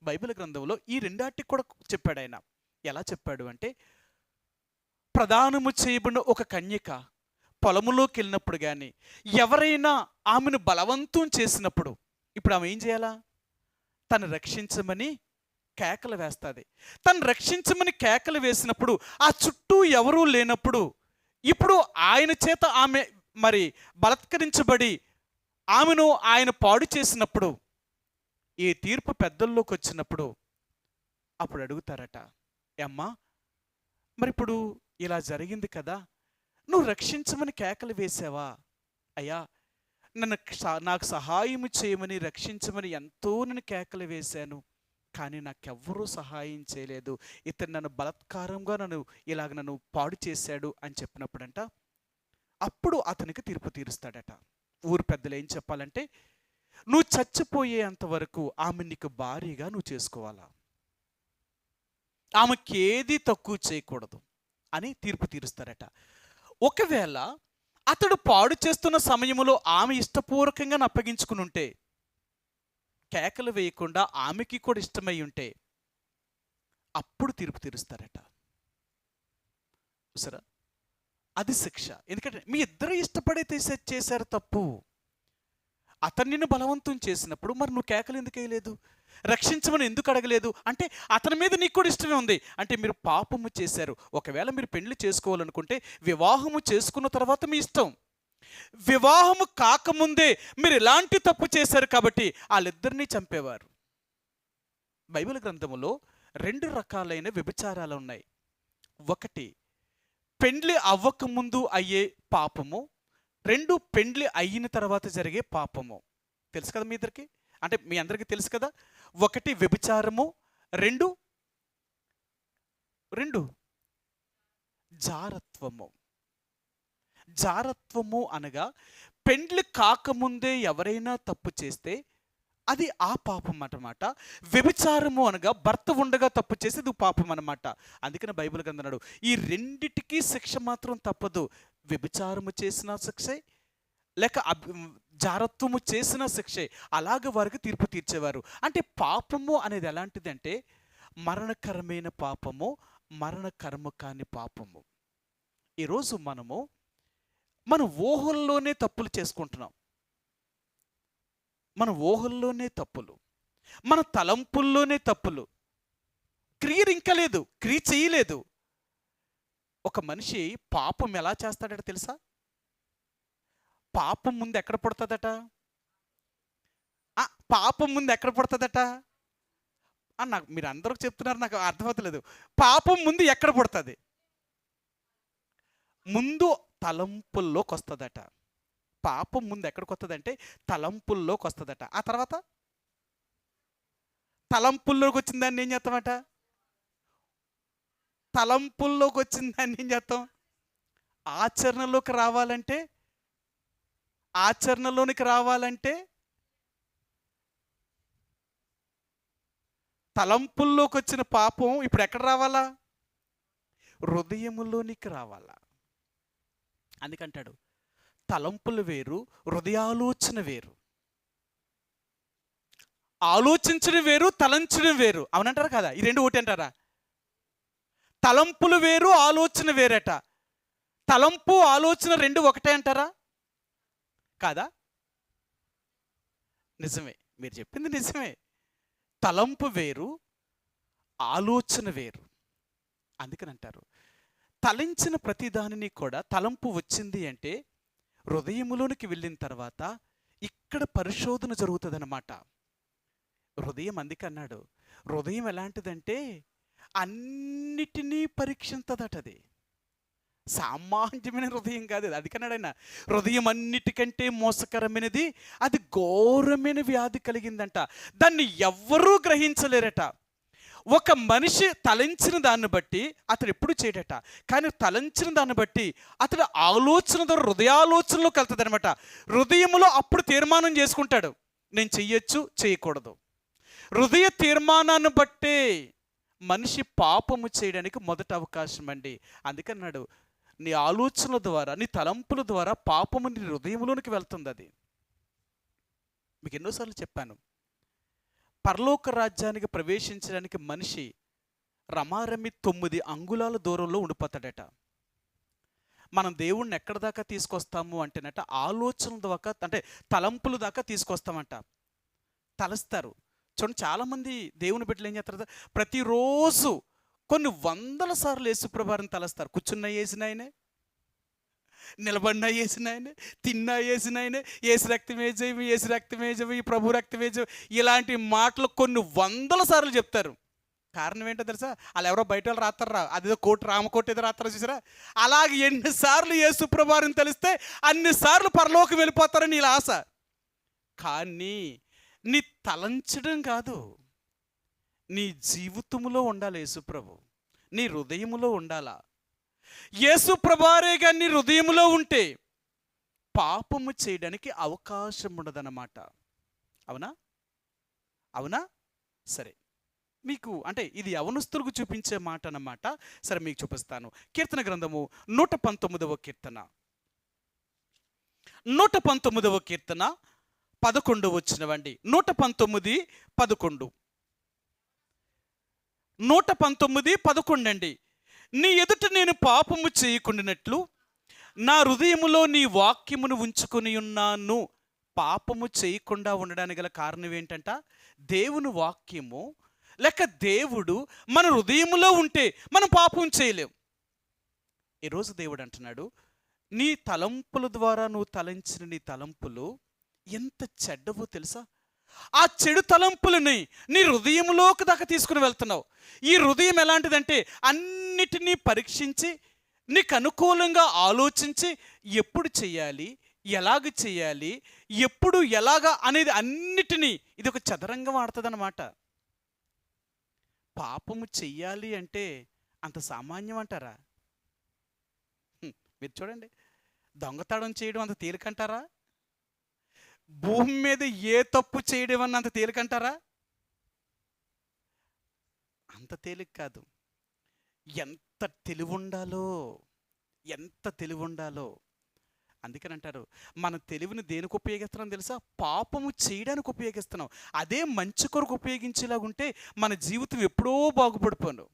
బైబిల్ గ్రంథంలో ఈ రెండాటికి కూడా చెప్పాడు ఆయన. ఎలా చెప్పాడు అంటే, ప్రదానము చేయబడిన ఒక కన్యక పొలములోకి వెళ్ళినప్పుడు కానీ ఎవరైనా ఆమెను బలవంతం చేసినప్పుడు ఇప్పుడు ఆమె ఏం చేయాలా? తను రక్షించమని కేకలు వేస్తుంది. తను రక్షించమని కేకలు వేసినప్పుడు ఆ చుట్టూ ఎవరూ లేనప్పుడు ఇప్పుడు ఆయన చేత ఆమె మరి బలత్కరించబడి ఆమెను ఆయన పాడు చేసినప్పుడు ఈ తీర్పు పెద్దల్లోకి వచ్చినప్పుడు అప్పుడు అడుగుతారట, అమ్మా మరి ఇప్పుడు ఇలా జరిగింది కదా, నువ్వు రక్షించమని కేకలు వేసావా? అయ్యా నాకు సహాయం చేయమని రక్షించమని ఎంతో నేను కేకలు వేశాను, కానీ నాకెవ్వరూ సహాయం చేయలేదు, ఇతను నన్ను బలత్కారంగా నన్ను పాడు చేశాడు అని చెప్పినప్పుడంట అప్పుడు అతనికి తీర్పు తీరుస్తాడట. ఊరు పెద్దలు ఏం చెప్పాలంటే, నువ్వు చచ్చిపోయేంత వరకు ఆమె నీకు భారీగా నువ్వు చేసుకోవాలా, ఆమెకి ఏది తక్కువ చేయకూడదు అని తీర్పు తీరుస్తారట. ఒకవేళ అతడు పాడు చేస్తున్న సమయంలో ఆమె ఇష్టపూర్వకంగా అప్పగించుకుని ఉంటే, కేకలు వేయకుండా ఆమెకి కూడా ఇష్టమై ఉంటే అప్పుడు తీర్పు తీరుస్తారట. సరే, అది శిక్ష. ఎందుకంటే మీ ఇద్దరు ఇష్టపడైతే చేశారు తప్పు. అతన్ని బలవంతం చేసినప్పుడు మరి నువ్వు కేకలు ఎందుకు వేయలేదు, రక్షించమని ఎందుకు అడగలేదు అంటే అతని మీద నీకు కూడా ఇష్టమే ఉంది అంటే మీరు పాపము చేశారు. ఒకవేళ మీరు పెళ్లి చేసుకోవాలనుకుంటే వివాహము చేసుకున్న తర్వాత మీ ఇష్టం. వివాహము కాకముందే మీరు ఎలాంటి తప్పు చేశారు కాబట్టి వాళ్ళిద్దరినీ చంపేవారు. బైబిల్ గ్రంథములో 2 రకాలైన వ్యభిచారాలు ఉన్నాయి. ఒకటి పెండ్లి అవ్వకముందు అయ్యే పాపము, 2 పెండ్లి అయిన తర్వాత జరిగే పాపము. తెలుసు కదా మీ ఇద్దరికి, అంటే మీ అందరికీ తెలుసు కదా. ఒకటి వ్యభిచారము, 2 జారత్వము. జారత్వము అనగా పెండ్లి కాకముందే ఎవరైనా తప్పు చేస్తే అది ఆ పాపం అన్నమాట. వ్యభిచారము అనగా భర్త ఉండగా తప్పు చేసేది పాపం అన్నమాట. అందుకని బైబిల్ గ్రంథం ఈ రెండిటికి శిక్ష మాత్రం తప్పదు. వ్యభిచారము చేసిన శిక్షే, లేక జారత్వము చేసిన శిక్షే. అలాగ వారికి తీర్పు తీర్చేవారు. అంటే పాపము అనేది ఎలాంటిదంటే మరణకరమైన పాపము, మరణకరము కాని పాపము. ఈరోజు మన ఊహల్లోనే తప్పులు చేసుకుంటున్నాం. మన ఊహల్లోనే తప్పులు, మన తలంపుల్లోనే తప్పులు. క్రియలు ఇంకా లేదు, క్రియ చేయలేదు. ఒక మనిషి పాపం ఎలా చేస్తాడట తెలుసా? పాపం ముందు ఎక్కడ పుడుతుందట? పాపం ముందు ఎక్కడ పుడుతుందట? నాకు మీరు అందరూ చెప్తున్నారు, నాకు అర్థమవుతలేదు. పాపం ముందు ఎక్కడ పుడుతుంది? ముందు తలంపుల్లోకి వస్తుందట. పాపం ముందు ఎక్కడికి వస్తుందంటే తలంపుల్లోకి వస్తుందట. ఆ తర్వాత తలంపుల్లోకి వచ్చిన దాన్ని ఏం చేస్తామట? తలంపుల్లోకి వచ్చిన దాన్ని ఏం చేస్తాం? ఆచరణలోకి రావాలంటే తలంపుల్లోకి వచ్చిన పాపం ఇప్పుడు ఎక్కడ రావాలా? హృదయములోనికి రావాలా. అందుకంటాడు తలంపులు వేరు, హృదయాలోచన వేరు. ఆలోచించడం వేరు, తలంచడం వేరు. అవునంటారా కదా? ఈ రెండు ఒకటి అంటారా? తలంపులు వేరు, ఆలోచన వేరట. తలంపు ఆలోచన రెండు ఒకటే అంటారా? కాదా? నిజమే, మీరు చెప్పింది నిజమే. తలంపు వేరు, ఆలోచన వేరు. అందుకని అంటారు తలంచిన ప్రతి దానిని కూడా, తలంపు వచ్చింది అంటే హృదయములోనికి వెళ్ళిన తర్వాత ఇక్కడ పరిశోధన జరుగుతుందన్నమాట. హృదయం అందుకే అన్నాడు, హృదయం ఎలాంటిదంటే అన్నిటినీ పరీక్షించదట. అది సామాన్యమైన హృదయం కాదు. అది అందుకన్నాడు ఆయన, హృదయం అన్నిటికంటే మోసకరమైనది, అది ఘోరమైన వ్యాధి కలిగిందంట. దాన్ని ఎవ్వరూ గ్రహించలేరట. ఒక మనిషి తలంచిన దాన్ని బట్టి అతడు ఎప్పుడు చేయడట, కానీ తలంచిన దాన్ని బట్టి అతడు ఆలోచన ద్వారా హృదయాలోచనలోకి వెళ్తుంది అనమాట. హృదయంలో అప్పుడు తీర్మానం చేసుకుంటాడు, నేను చెయ్యొచ్చు, చేయకూడదు. హృదయ తీర్మానాన్ని బట్టే మనిషి పాపము చేయడానికి మొదటి అవకాశం అండి. అందుకన్నాడు నీ ఆలోచనల ద్వారా, నీ తలంపుల ద్వారా పాపము నీ హృదయంలోనికి వెళ్తుంది. అది మీకు ఎన్నోసార్లు చెప్పాను. పరలోక రాజ్యానికి ప్రవేశించడానికి మనిషి రమారమి 9 అంగుళాల దూరంలో ఉండిపోతాడట. మనం దేవుణ్ణి ఎక్కడి దాకా తీసుకొస్తాము అంటేనట ఆలోచన దాకా, అంటే తలంపుల దాకా తీసుకొస్తామంట. తలస్తారు. చూడండి, చాలామంది దేవుని బిడ్డలు ఏం చేస్తారు, ప్రతిరోజు కొన్ని వందల సార్లు యేసుప్రభువుని తలస్తారు. కూర్చున్న వేసిన ఆయనే, నిలబడినా వేసిన ఆయనే, తిన్నా వేసిన ఆయనే, ఏసు రక్తమేజవి, ఏసు రక్తమేజవి, ప్రభు రక్తమేజవి, ఇలాంటి మాటలు కొన్ని వందల సార్లు చెప్తారు. కారణం ఏంటో తెలుసా? వాళ్ళు ఎవరో బయట వాళ్ళు రాస్తారా, అదేదో కోటి రామకోటి ఏదో రాస్తారో చూసారా? అలాగే ఎన్నిసార్లు యేసుప్రభువుని తెలిస్తే అన్నిసార్లు పరలోకం వెళ్ళిపోతారని ఇలా ఆశ. కానీ నీ తలంచడం కాదు, నీ జీవితంలో ఉండాలి యేసుప్రభు, నీ హృదయములో ఉండాలా. యేసుప్రభువారేగా నీ హృదయములో ఉంటే పాపము చేయడానికి అవకాశం ఉండదన్నమాట. అవునా? అవునా? సరే, మీకు అంటే ఇది యవనస్తులకు చూపించే మాట అన్నమాట. సరే, మీకు చూపిస్తాను. కీర్తన గ్రంథము 119వ కీర్తన, 119వ కీర్తన 11 వచ్చినవండి. 119:11, 119:11 అండి. నీ ఎదుట నేను పాపము చేయకుండానట్లు నా హృదయములో నీ వాక్యమును ఉంచుకొని ఉన్నాను. పాపము చేయకుండా ఉండడానికి గల కారణం ఏంటంట? దేవుని వాక్యము లేక దేవుడు మన హృదయములో ఉంటే మనం పాపం చేయలేం. ఈరోజు దేవుడు అంటున్నాడు, నీ తలంపుల ద్వారా నువ్వు తలంచిన నీ తలంపులు ఎంత చెడ్డవో తెలుసా? ఆ చెడు తలంపులని నీ హృదయంలోకి దాకా తీసుకుని వెళ్తున్నావు. ఈ హృదయం ఎలాంటిదంటే అన్నిటినీ పరీక్షించి నీకు అనుకూలంగా ఆలోచించి ఎప్పుడు చేయాలి, ఎలాగ చేయాలి, ఎప్పుడు ఎలాగా అనేది అన్నిటినీ ఇది ఒక చదరంగం ఆడుతుందన్నమాట. పాపము చెయ్యాలి అంటే అంత సామాన్యం అంటారా? మీరు చూడండి, దొంగతనం చేయడం అంత తేలికంటారా? భూమి మీద ఏ తప్పు చేయడం అన్న అంత తేలికంటారా? అంత తేలిక కాదు. ఎంత తెలివుండాలో, ఎంత తెలివుండాలో. అందుకని అంటారు, మన తెలివిని దేనికి ఉపయోగిస్తున్నాం తెలుసా? పాపము చేయడానికి ఉపయోగిస్తున్నాం. అదే మంచి కొరకు ఉపయోగించేలాగుంటే మన జీవితం ఎప్పుడో బాగుపడిపోను.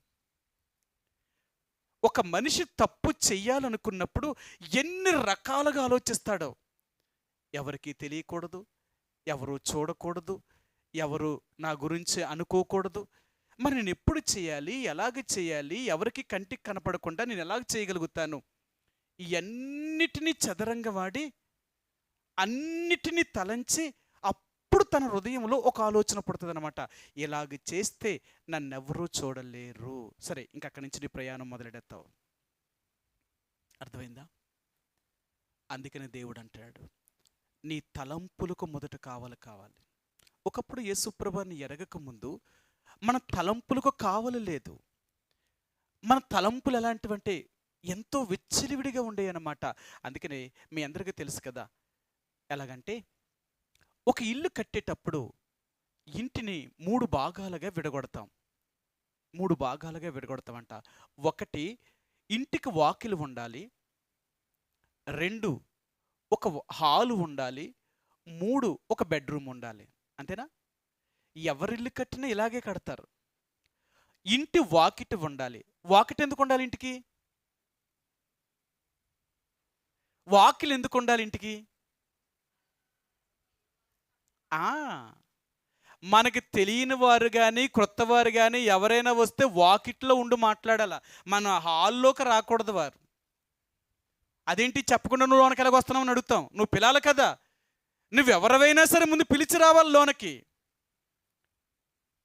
ఒక మనిషి తప్పు చెయ్యాలనుకున్నప్పుడు ఎన్ని రకాలుగా ఆలోచిస్తాడో. ఎవరికి తెలియకూడదు, ఎవరు చూడకూడదు, ఎవరు నా గురించి అనుకోకూడదు. మరి నేను ఎప్పుడు చేయాలి, ఎలాగ చేయాలి, ఎవరికి కంటికి కనపడకుండా నేను ఎలాగ చేయగలుగుతాను? ఇవన్నిటినీ చదరంగా వాడి అన్నిటినీ తలంచి అప్పుడు తన హృదయంలో ఒక ఆలోచన పుడుతుంది అనమాట. ఇలాగ చేస్తే నన్నెవరూ చూడలేరు. సరే, ఇంకక్కడి నుంచి నీ ప్రయాణం మొదలెడతావు. అర్థమైందా? అందుకని దేవుడు అంటాడు, నీ తలంపులకు మొదట కావాలి. ఒకప్పుడు యేసుప్రభుని ఎరగక ముందు మన తలంపులకు కావలి లేదు. మన తలంపులు ఎలాంటివంటే ఎంతో విచ్చలివిడిగా ఉండేవన్నమాట. అందుకనే మీ అందరికీ తెలుసు కదా, ఎలాగంటే ఒక ఇల్లు కట్టేటప్పుడు ఇంటిని 3 భాగాలుగా విడగొడతాం. 3 భాగాలుగా విడగొడతామంట. 1, ఇంటికి వాకిలి ఉండాలి. 2, ఒక హాలు ఉండాలి. 3, ఒక బెడ్రూమ్ ఉండాలి. అంతేనా? ఎవరిల్లు కట్టినా ఇలాగే కడతారు. ఇంటి వాకిటి ఉండాలి. వాకిటి ఎందుకు ఉండాలి ఇంటికి? వాకిలి ఎందుకు ఉండాలి ఇంటికి? మనకి తెలియని వారు కానీ, క్రొత్త వారు కానీ ఎవరైనా వస్తే వాకిట్లో ఉండి మాట్లాడాల. మన హాల్లోకి రాకూడదు వారు. అదేంటి చెప్పకుండా నువ్వు లోనకి ఎలాగ వస్తున్నావు అని అడుగుతాం. నువ్వు పిలాలి కదా, నువ్వెవరైనా సరే ముందు పిలిచి రావాలి లోనకి.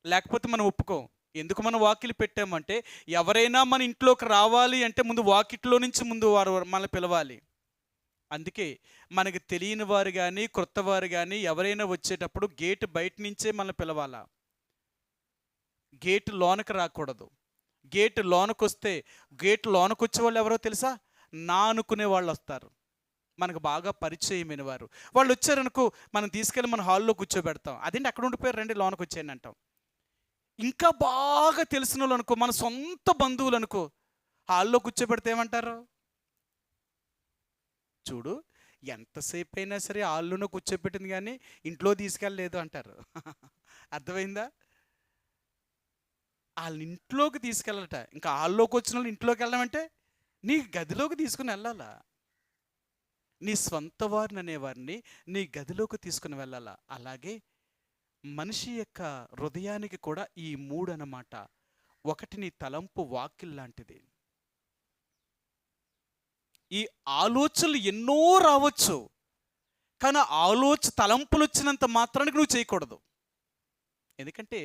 లేకపోతే మనం ఒప్పుకోం. ఎందుకు మనం వాకిలి పెట్టామంటే, ఎవరైనా మన ఇంట్లోకి రావాలి అంటే ముందు వాకిట్లో నుంచి ముందు వారు మనల్ని పిలవాలి. అందుకే మనకి తెలియని వారు కానీ, క్రొత్త వారు కానీ ఎవరైనా వచ్చేటప్పుడు గేటు బయట నుంచే మనల్ని పిలవాలా. గేటు లోనకి రాకూడదు. గేటు లోనకు వస్తే, గేటు లోనకు వచ్చే వాళ్ళు ఎవరో తెలుసా? నా అనుకునే వాళ్ళు వస్తారు. మనకు బాగా పరిచయమైన వారు. వాళ్ళు వచ్చారనుకో, మనం తీసుకెళ్ళి మన హాల్లో కూర్చోబెడతాం. అదేంటి అక్కడ ఉండిపోయారు, రండి లోనకు వచ్చేయండి అంటాం. ఇంకా బాగా తెలిసిన వాళ్ళు అనుకో, మన సొంత బంధువులు అనుకో, హాల్లో కూర్చోబెడితే ఏమంటారు? చూడు, ఎంతసేపు అయినా సరే హాల్లోనే కూర్చోబెట్టింది కానీ ఇంట్లో తీసుకెళ్ళలేదు అంటారు. అర్థమైందా? వాళ్ళ ఇంట్లోకి తీసుకెళ్ళట. ఇంకా హాల్లోకి వచ్చిన వాళ్ళు ఇంట్లోకి వెళ్ళామంటే నీ గదిలోకి తీసుకుని వెళ్ళాలా. నీ సొంత వారిని అనేవారిని నీ గదిలోకి తీసుకుని వెళ్ళాలా. అలాగే మనిషి యొక్క హృదయానికి కూడా ఈ 3 అన్నమాట. 1, నీ తలంపు వాకిల్ లాంటిది. ఈ ఆలోచనలు ఎన్నో రావచ్చు, కానీ తలంపులు వచ్చినంత మాత్రానికి నువ్వు చేయకూడదు. ఎందుకంటే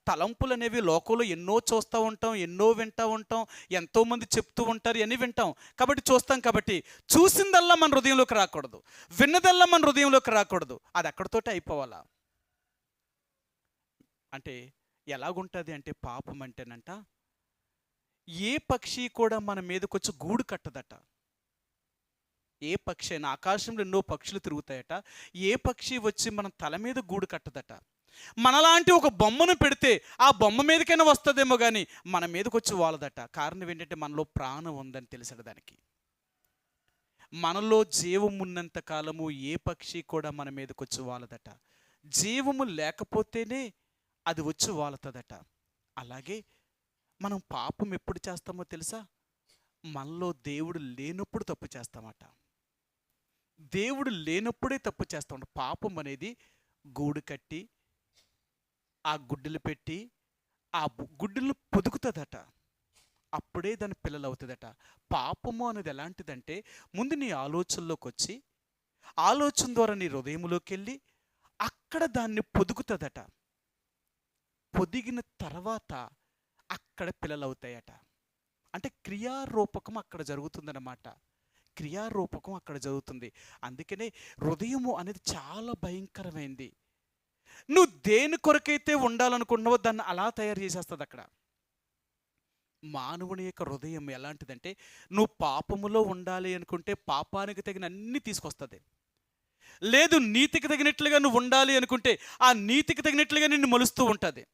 తలంపులు అనేవి లోకంలో ఎన్నో చూస్తూ ఉంటాం, ఎన్నో వింటూ ఉంటాం, ఎంతోమంది చెప్తూ ఉంటారు, ఇవన్నీ వింటాం కాబట్టి చూస్తాం. కాబట్టి చూసిందల్లా మన హృదయంలోకి రాకూడదు, విన్నదల్లా మన హృదయంలోకి రాకూడదు. అది అక్కడితోటే అయిపోవాలా. అంటే ఎలాగుంటుంది అంటే, పాపం అంటేనంట, ఏ పక్షి కూడా మన మీదకి వచ్చి గూడు కట్టదట. ఏ పక్షి అయినా, ఆకాశంలో ఎన్నో పక్షులు తిరుగుతాయట, ఏ పక్షి వచ్చి మన తల మీద గూడు కట్టదట. మనలాంటి ఒక బొమ్మను పెడితే ఆ బొమ్మ మీదకైనా వస్తుందేమో కానీ మన మీదకి వచ్చి వాలదట. కారణం ఏంటంటే మనలో ప్రాణం ఉందని తెలిసాడు దానికి. మనలో జీవం ఉన్నంత కాలము ఏ పక్షి కూడా మన మీదకి వచ్చి వాలదట. జీవము లేకపోతేనే అది వచ్చి వాలుతుందట. అలాగే మనం పాపం ఎప్పుడు చేస్తామో తెలుసా? మనలో దేవుడు లేనప్పుడు తప్పు చేస్తామట. దేవుడు లేనప్పుడే తప్పు చేస్తామట. పాపం అనేది గూడు కట్టి ఆ గుడ్డలు పెట్టి ఆ గుడ్డలను పొదుగుతుందట. అప్పుడే దాని పిల్లలు అవుతుందట. పాపము అనేది ఎలాంటిదంటే, ముందు నీ ఆలోచనలోకి వచ్చి, ఆలోచన ద్వారా నీ హృదయంలోకి వెళ్ళి అక్కడ దాన్ని పొదుగుతుందట. పొదిగిన తర్వాత అక్కడ పిల్లలు అవుతాయట. అంటే క్రియారూపకం అక్కడ జరుగుతుందన్నమాట. క్రియారూపకం అక్కడ జరుగుతుంది. అందుకనే హృదయము అనేది చాలా భయంకరమైంది. నువ్వు దేని కొరకైతే ఉండాలనుకున్నావో దాన్ని అలా తయారు చేసేస్తుంది అక్కడ. మానవుని యొక్క హృదయం ఎలాంటిదంటే, నువ్వు పాపములో ఉండాలి అనుకుంటే పాపానికి తగిన అన్ని తీసుకొస్తుంది. లేదు నీతికి తగినట్లుగా నువ్వు ఉండాలి అనుకుంటే ఆ నీతికి తగినట్లుగా నిన్ను మలుస్తూ ఉంటుంది.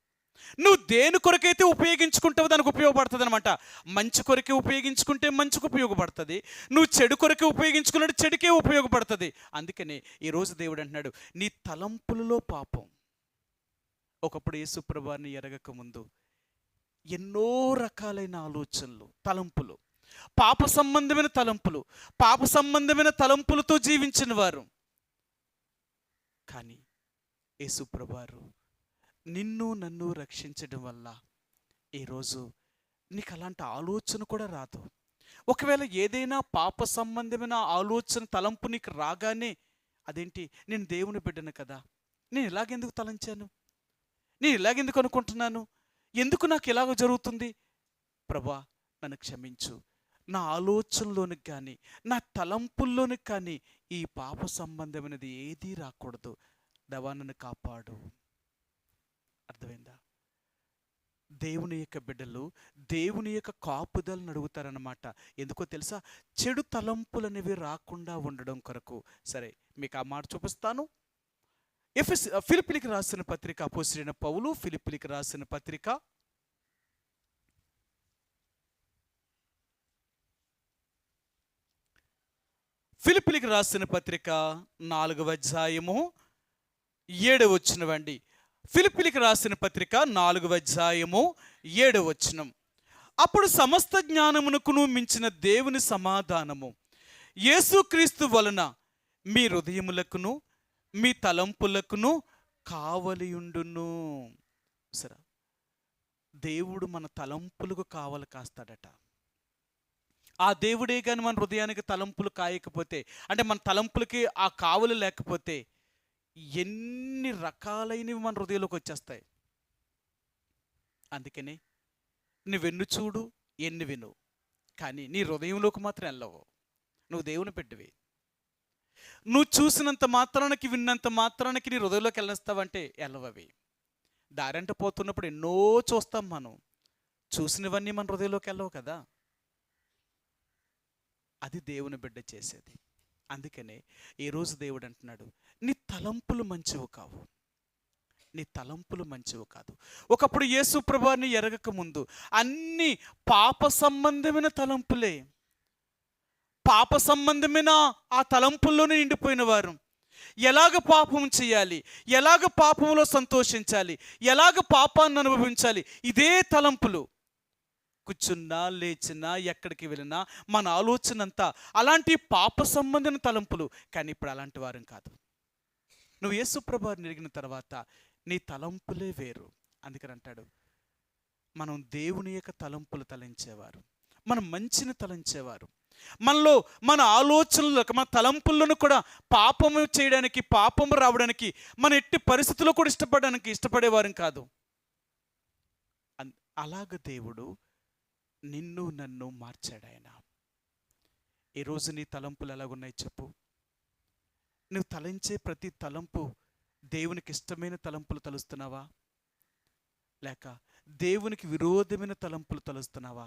నువ్వు దేని కొరకైతే ఉపయోగించుకుంటావో దానికి ఉపయోగపడుతుంది అనమాట. మంచి కొరకే ఉపయోగించుకుంటే మంచికి ఉపయోగపడుతుంది, నువ్వు చెడు కొరకే ఉపయోగించుకున్నట్టు చెడుకే ఉపయోగపడుతుంది. అందుకనే ఈరోజు దేవుడు అంటున్నాడు, నీ తలంపులలో పాపం. ఒకప్పుడు యేసుప్రభుని ఎరగక ముందు ఎన్నో రకాలైన ఆలోచనలు, తలంపులు, పాప సంబంధమైన తలంపులు, పాప సంబంధమైన తలంపులతో జీవించిన వారు. కానీ యేసుప్రభువారు నిన్ను నన్ను రక్షించడం వల్ల ఈరోజు నీకు అలాంటి ఆలోచన కూడా రాదు. ఒకవేళ ఏదైనా పాప సంబంధమైన ఆలోచన తలంపు నీకు రాగానే, అదేంటి నేను దేవుని బిడ్డను కదా, నేను ఇలాగెందుకు తలంచాను, నేను ఇలాగెందుకు అనుకుంటున్నాను, ఎందుకు నాకు ఇలాగ జరుగుతుంది, ప్రభా నన్ను క్షమించు, నా ఆలోచనలోనికి కానీ నా తలంపుల్లోనికి కానీ ఈ పాప సంబంధమైనది ఏదీ రాకూడదు, దేవా నన్ను కాపాడు. అర్థమైందా? దేవుని యొక్క బిడ్డలు దేవుని యొక్క కాపుదలను అడుగుతారన్నమాట. ఎందుకో తెలుసా? చెడు తలంపులనేవి రాకుండా ఉండడం కొరకు. సరే, మీకు ఆ మాట చూపిస్తాను. ఫిలిప్పీలకు రాసిన పత్రిక, అపోస్తలుడైన పౌలు ఫిలిప్పీలకు రాసిన పత్రిక, ఫిలిప్పీలకు రాసిన పత్రిక 4వ అధ్యాయము 7వ వచనం. ఫిలిప్పీలకు రాసిన పత్రిక 4వ అధ్యాయము 7వ వచనం. అప్పుడు సమస్త జ్ఞానమునకును మించిన దేవుని సమాధానము యేసుక్రీస్తు వలన మీ హృదయములకును మీ తలంపులకును కావలియుండును. సరే, దేవుడు మన తలంపులకు కావలి కాస్తాడట. ఆ దేవుడే కానీ మన హృదయానికి తలంపులు కాయకపోతే, అంటే మన తలంపులకి ఆ కావలి లేకపోతే ఎన్ని రకాలైనవి మన హృదయంలోకి వచ్చేస్తాయి. అందుకని నువ్వెన్ను చూడు, ఎన్ని విను, కానీ నీ హృదయంలోకి మాత్రం వెళ్ళవు. నువ్వు దేవుని బిడ్డవి. నువ్వు చూసినంత మాత్రానికి, విన్నంత మాత్రానికి నీ హృదయంలోకి వెళ్ళేస్తావంటే వెళ్ళవవి. దారంట పోతున్నప్పుడు ఎన్నో చూస్తాం మనం, చూసినవన్నీ మన హృదయంలోకి వెళ్ళవు కదా. అది దేవుని బిడ్డ చేసేది. అందుకనే ఈరోజు దేవుడు అంటున్నాడు, నీ తలంపులు మంచివి కావు, నీ తలంపులు మంచివి కాదు. ఒకప్పుడు యేసు ప్రభువుని ఎరగక ముందు అన్ని పాప సంబంధమైన తలంపులే, పాప సంబంధమైన ఆ తలంపుల్లోనే నిండిపోయిన వారు. ఎలాగ పాపం చేయాలి, ఎలాగ పాపంలో సంతోషించాలి, ఎలాగ పాపాన్ని అనుభవించాలి, ఇదే తలంపులు. కూర్చున్నా లేచినా ఎక్కడికి వెళ్ళినా మన ఆలోచన అంతా అలాంటి పాప సంబంధమైన తలంపులు. కానీ ఇప్పుడు అలాంటి వారం కాదు. నువ్వు యేసు ప్రభువుని ఎరిగిన తర్వాత నీ తలంపులే వేరు. అందుకని అంటాడు, మనం దేవుని యొక్క తలంపులు తలంచేవారు, మనం మంచిని తలంచేవారు. మనలో మన ఆలోచనలకు, మన తలంపులను కూడా పాపము చేయడానికి, పాపము రావడానికి మన ఎట్టి పరిస్థితుల్లో కూడా ఇష్టపడేవారం కాదు. అలాగ దేవుడు నిన్ను నన్ను మార్చాడు ఆయన. ఈరోజు నీ తలంపులు ఎలాగున్నాయి చెప్పు? నువ్వు తలంచే ప్రతి తలంపు దేవునికి ఇష్టమైన తలంపులు తలుస్తున్నావా, లేక దేవునికి విరోధమైన తలంపులు తలుస్తున్నావా?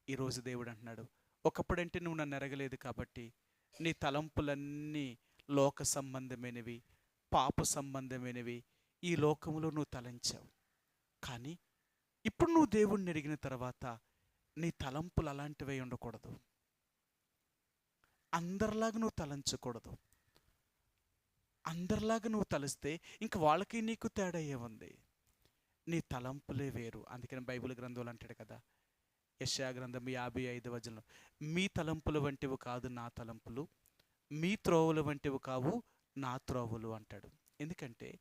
ఈరోజు దేవుడు అంటున్నాడు, ఒకప్పుడంటే నువ్వు నన్ను ఎరగలేదు కాబట్టి నీ తలంపులన్నీ లోక సంబంధమైనవి, పాప సంబంధమైనవి, ఈ లోకంలో నువ్వు తలంచావు. కానీ ఇప్పుడు నువ్వు దేవుణ్ణి ఎరిగిన తర్వాత నీ తలంపులు అలాంటివే ఉండకూడదు. అందరిలాగా నువ్వు తలంచకూడదు. అందరిలాగా నువ్వు తలిస్తే ఇంక వాళ్ళకి నీకు తేడా ఏముంది? నీ తలంపులే వేరు. అందుకని బైబిల్ గ్రంథంలో అంటాడు కదా, యెషయా గ్రంథం 55వ వచనం, మీ తలంపుల వంటివి కాదు నా తలంపులు, మీ త్రోవల వంటివి కావు నా త్రోవలు అంటాడు. ఎందుకంటే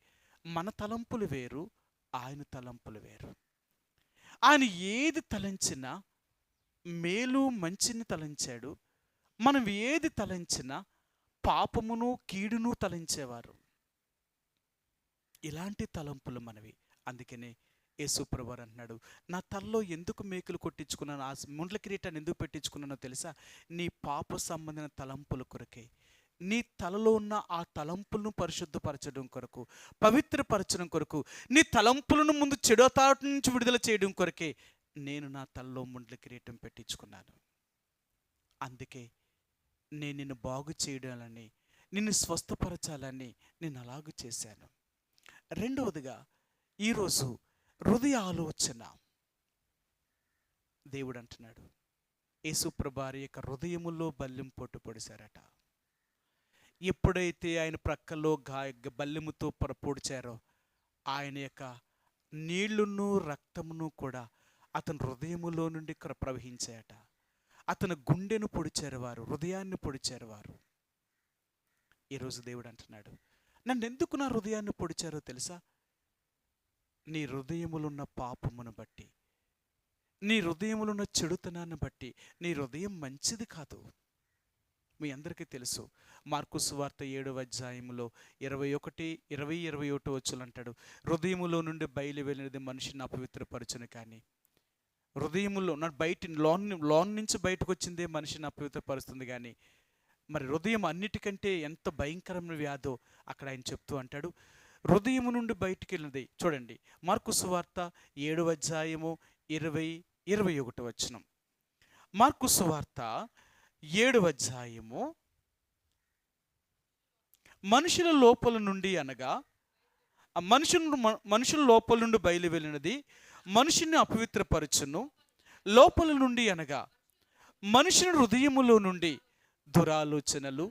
మన తలంపులు వేరు, ఆయన తలంపులు వేరు. ఆయన ఏది తలంచినా మేలు మంచిని తలంచాడు. మనం ఏది తలంచినా పాపమును కీడును తలంచేవారు. ఇలాంటి తలంపులు మనవి. అందుకనే యేసు ప్రభువు అంటున్నాడు, నా తలలో ఎందుకు మేకులు కొట్టించుకున్నాను, ఆ ముండ్ల కిరీటాన్ని ఎందుకు పెట్టించుకున్నానో తెలుసా? నీ పాప సంబంధమైన తలంపుల కొరకే. నీ తలలో ఉన్న ఆ తలంపులను పరిశుద్ధపరచడం కొరకు, పవిత్రపరచడం కొరకు, నీ తలంపులను ముందు చెడుతాటి నుంచి విడుదల చేయడం కొరకే నేను నా తలలో ముండ్ల కిరీటం పెట్టించుకున్నాను. అందుకే నేను నిన్ను బాగు చేయడాలని, నిన్ను స్వస్థపరచాలని నేను అలాగ చేశాను. రెండవదిగా ఈరోజు హృదయ ఆలోచన. దేవుడు అంటున్నాడు, యేసుప్రభు యొక్క హృదయములో బల్లెం పొట్టు పొడిచారట. ఎప్పుడైతే ఆయన ప్రక్కలో బల్లెముతో పొడిచారో ఆయన యొక్క నీళ్లును రక్తమును కూడా అతని హృదయములో నుండి ప్రవహించాయట. అతని గుండెను పొడిచారు వారు, హృదయాన్ని పొడిచారు వారు. ఈరోజు దేవుడు అంటున్నాడు, నన్ను ఎందుకు నా హృదయాన్ని పొడిచారో తెలుసా? నీ హృదయములున్న పాపమును బట్టి, నీ హృదయములున్న చెడుతనాన్ని బట్టి. నీ హృదయం మంచిది కాదు. మీ అందరికీ తెలుసు, మార్కు సువార్త 7వ అధ్యాయంలో 21, 20, 21 వచ్చులు అంటాడు, హృదయములో నుండి బయలు వెళ్ళినది మనిషిని అపవిత్రపరచును, కానీ హృదయములో లోన్ నుంచి బయటకు వచ్చిందే మనిషిని అపవిత్రపరుస్తుంది. కానీ మరి హృదయం అన్నిటికంటే ఎంత భయంకరమైన వ్యాధో అక్కడ ఆయన చెప్తూ అంటాడు. హృదయము నుండి బయటికి వెళ్ళినది. చూడండి, మార్కు సువార్త 7వ అధ్యాయము 20, 21 వచనం. మార్కు సువార్త 7వ అధ్యాయము, మనుషుల లోపల నుండి అనగా మనుషుల లోపల నుండి బయలు వెళ్ళినది మనుషుని అపవిత్రపరచును. లోపల నుండి అనగా మనుషుని హృదయములో నుండి దురాలోచనలు,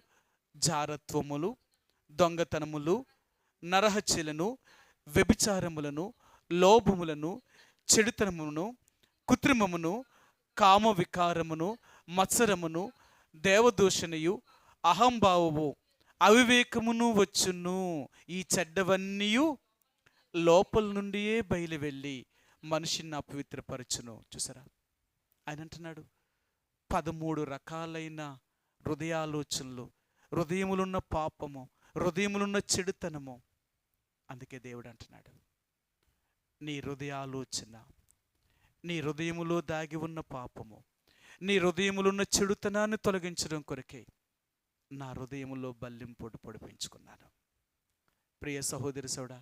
జారత్వములు, దొంగతనములు, నరహత్యలను, వ్యభిచారములను, లోభములను, చెడుతనమును, కృత్రిమమును, కామ వికారమును, మత్సరమును, దేవదూషణయు, అహంభావము, అవివేకమును వచ్చును. ఈ చెడ్డవన్నీయు లోపల నుండియే బయలు వెళ్ళి మనిషిని అపవిత్రపరచును. చూసారా, ఆయన అంటున్నాడు 13 రకాలైన హృదయాలోచనలు, హృదయములున్న పాపము, హృదయములున్న చెడుతనము. అందుకే దేవుడు అంటున్నాడు, నీ హృదయాలోచన, నీ హృదయములో దాగి ఉన్న పాపము, నీ హృదయములున్న చెడుతనాన్ని తొలగించడం కొరకే నా హృదయములో బల్లెం పొడి పొడిపించుకున్నాను. ప్రియ సహోదరి సోడా,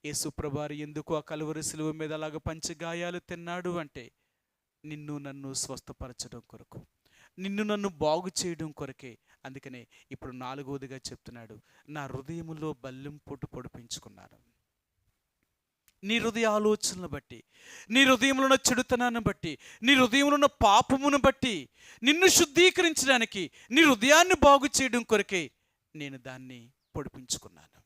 యేసుప్రభు ఎందుకు ఆ కలువరి శిలువ మీద అలాగ పంచి గాయాలు తిన్నాడు అంటే నిన్ను నన్ను స్వస్థపరచడం కొరకు, నిన్ను నన్ను బాగు చేయడం కొరకే. అందుకనే ఇప్పుడు 4వదిగా చెప్తున్నాడు, నా హృదయములో బల్లెం పొట్టు పొడిపించుకున్నాను. నీ హృదయ ఆలోచనలను బట్టి, నీ హృదయంలో ఉన్న చెడుతనాన్ని బట్టి, నీ హృదయంలో ఉన్న పాపమును బట్టి నిన్ను శుద్ధీకరించడానికి, నీ హృదయాన్ని బాగు చేయడం కొరకే నేను దాన్ని పొడిపించుకున్నాను.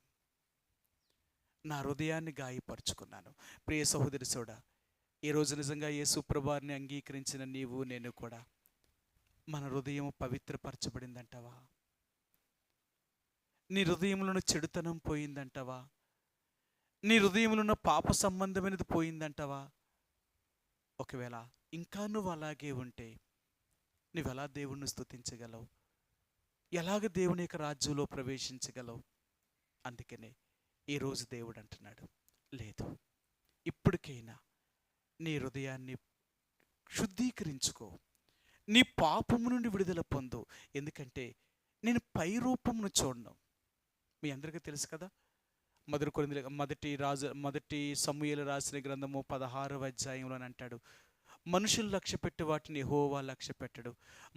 నా హృదయాన్ని గాయపరుచుకున్నాను. ప్రియ సహోదరి సోడా, ఈరోజు నిజంగా యేసుప్రభుని అంగీకరించిన నీవు నేను కూడా మన హృదయం పవిత్రపరచబడిందంటావా? నీ హృదయంలో చెడుతనం పోయిందంటావా? నీ హృదయంలో ఉన్న పాప సంబంధమైనది పోయిందంటావా? ఒకవేళ ఇంకా నువ్వు అలాగే ఉంటే నువ్వెలా దేవుణ్ణి స్తుతించగలవు? ఎలాగ దేవుని యొక్క రాజ్యంలో ప్రవేశించగలవు? అందుకనే ఈరోజు దేవుడు అంటున్నాడు, లేదు, ఇప్పటికైనా నీ హృదయాన్ని శుద్ధీకరించుకో, నీ పాపము నుండి విడుదల పొందు. ఎందుకంటే నేను పై రూపమును చూడను. మీ అందరికీ తెలుసు కదా, మొదటి సమూయేలు రాసిన గ్రంథము 16వ అధ్యాయంలో అంటాడు, మనుషులు లక్ష్య పెట్టి వాటిని యెహోవా లక్ష్య పెట్టడు.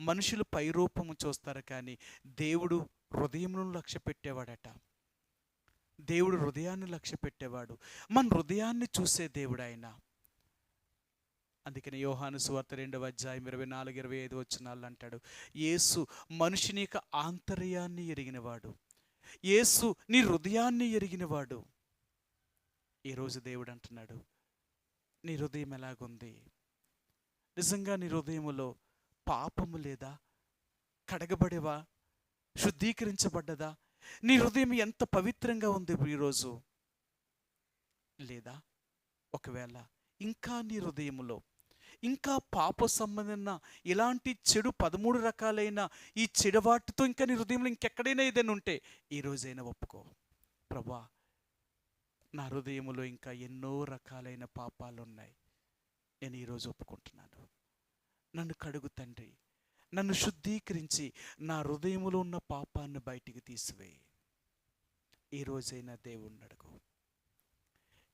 మనుషులు పై రూపము చూస్తారు, కానీ దేవుడు హృదయమును లక్ష్య పెట్టేవాడట. దేవుడు హృదయాన్ని లక్ష్య పెట్టేవాడు. మన హృదయాన్ని చూసే దేవుడు ఆయన. అందుకని యోహాను సువార్త 2వ అధ్యాయం 24, 25 వచనాలు అంటాడు, యేసు మనుషుని యొక్క ఆంతర్యాన్ని ఎరిగినవాడు, యేసు నీ హృదయాన్ని ఎరిగినవాడు. ఈరోజు దేవుడు అంటున్నాడు, నీ హృదయం ఎలాగుంది? నిజంగా నీ హృదయములో పాపము లేదా? కడగబడేవా? శుద్ధీకరించబడ్డదా? నీ హృదయం ఎంత పవిత్రంగా ఉంది ఈరోజు? లేదా ఒకవేళ ఇంకా నీ హృదయములో ఇంకా పాప సంబంధమైన ఇలాంటి చెడు 13 రకాలైన ఈ చెడువాటితో ఇంకా నీ హృదయంలో ఇంకెక్కడైనా ఏదైనా ఉంటే ఈరోజైనా ఒప్పుకో, ప్రభా నా హృదయములో ఇంకా ఎన్నో రకాలైన పాపాలు ఉన్నాయి, నేను ఈరోజు ఒప్పుకుంటున్నాను. నన్ను కడుగు తండ్రి, నన్ను శుద్ధీకరించి నా హృదయములో ఉన్న పాపాన్ని బయటికి తీసివేయి. ఈ రోజైనా దేవుణ్ణి అడుగు.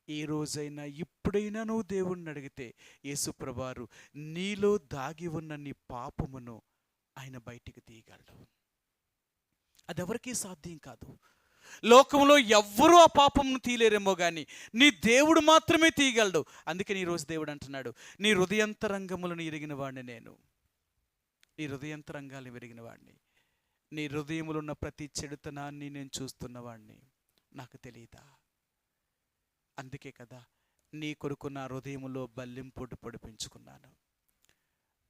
ఈ రోజైనా ఇప్పుడైనా నువ్వు దేవుణ్ణి అడిగితే యేసుప్రభువారు నీలో దాగి ఉన్న నీ పాపమును ఆయన బయటికి తీయగలడు. అదెవరికీ సాధ్యం కాదు. లోకంలో ఎవ్వరూ ఆ పాపంను తీయలేరేమో కానీ నీ దేవుడు మాత్రమే తీయగలడు. అందుకని ఈరోజు దేవుడు అంటున్నాడు, నీ హృదయంతరంగములను ఎరిగిన వాడిని నేను. నీ హృదయంతరంగాలను ఎరిగిన వాడిని. నీ హృదయములో ఉన్న ప్రతి చెడుతనాన్ని నేను చూస్తున్నవాడిని. నాకు తెలియదా? అందుకే కదా నీ కొరకు నా హృదయములో బల్లింపొట్టు పొడిపించుకున్నాను.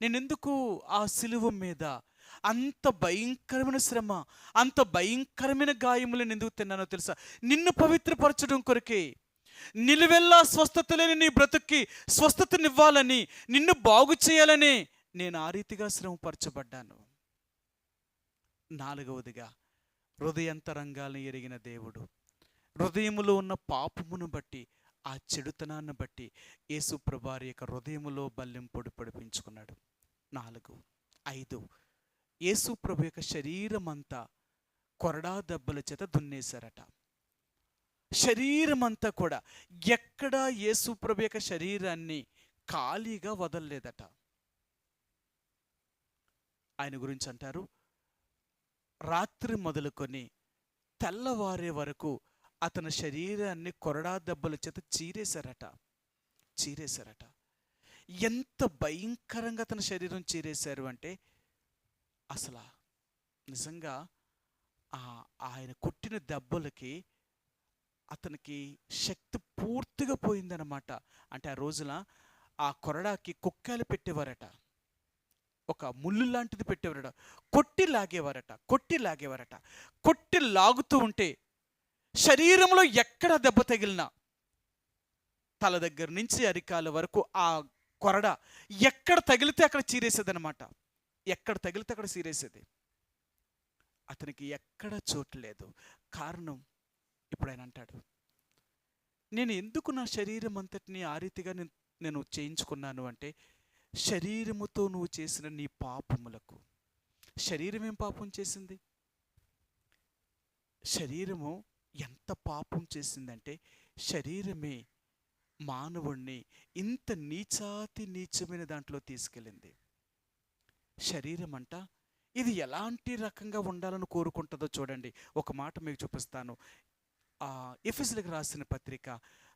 నేనెందుకు ఆ సిలువ మీద అంత భయంకరమైన శ్రమ, అంత భయంకరమైన గాయములు ఎందుకు తిన్నానో తెలుసా? నిన్ను పవిత్రపరచడం కొరకే. నిలువెల్లా స్వస్థత లేని నీ బ్రతుక్కి స్వస్థతనివ్వాలని, నిన్ను బాగు చేయాలని నేను ఆ రీతిగా శ్రమపరచబడ్డాను. నాలుగవదిగా, హృదయంతరంగాలను ఎరిగిన దేవుడు హృదయములో ఉన్న పాపమును బట్టి, ఆ చెడుతనాన్ని బట్టి యేసు ప్రభువారి యొక్క హృదయములో బల్లెంపొడి పొడిపించుకున్నాడు. 4, 5, యేసు ప్రభు యొక్క శరీరం అంతా కొరడా దెబ్బల చేత దున్నేశారట. శరీరం అంతా కూడా ఎక్కడా యేసు ప్రభు యొక్క శరీరాన్ని ఖాళీగా వదలలేదట. ఆయన గురించి అంటారు, రాత్రి మొదలుకొని తెల్లవారే వరకు అతని శరీరాన్ని కొరడా దెబ్బల చేత చీరేశారట. ఎంత భయంకరంగా అతని శరీరం చీరేశారు అంటే, అసలు నిజంగా ఆయన కొట్టిన దెబ్బలకి అతనికి శక్తి పూర్తిగా పోయిందనమాట. అంటే ఆ రోజున ఆ కొరడాకి కుక్కాలు పెట్టేవారట, ఒక ముళ్ళు లాంటిది పెట్టేవారట, కొట్టి లాగేవారట. కొట్టి లాగుతూ ఉంటే శరీరంలో ఎక్కడ దెబ్బ తగిలినా, తల దగ్గర నుంచి అరికాల వరకు ఆ కొరడ ఎక్కడ తగిలితే అక్కడ చీరేసేదనమాట. ఎక్కడ తగిలితే అక్కడ చీరేసేది. అతనికి ఎక్కడ చోటు లేదు. కారణం, ఇప్పుడు ఆయన అంటాడు, నేను ఎందుకు నా శరీరం అంతటిని ఆ రీతిగా నేను చేయించుకున్నాను అంటే, శరీరముతో నువ్వు చేసిన నీ పాపములకు. శరీరం ఏం పాపం చేసింది? శరీరము ఎంత పాపం చేసిందంటే, శరీరమే మానవుణ్ణి ఇంత నీచమైన దాంట్లో తీసుకెళ్ళింది. శరీరం అంట ఇది ఎలాంటి రకంగా ఉండాలని కోరుకుంటుందో చూడండి. ఒక మాట మీకు చూపిస్తాను. ఎఫెసీయులకు రాసిన పత్రిక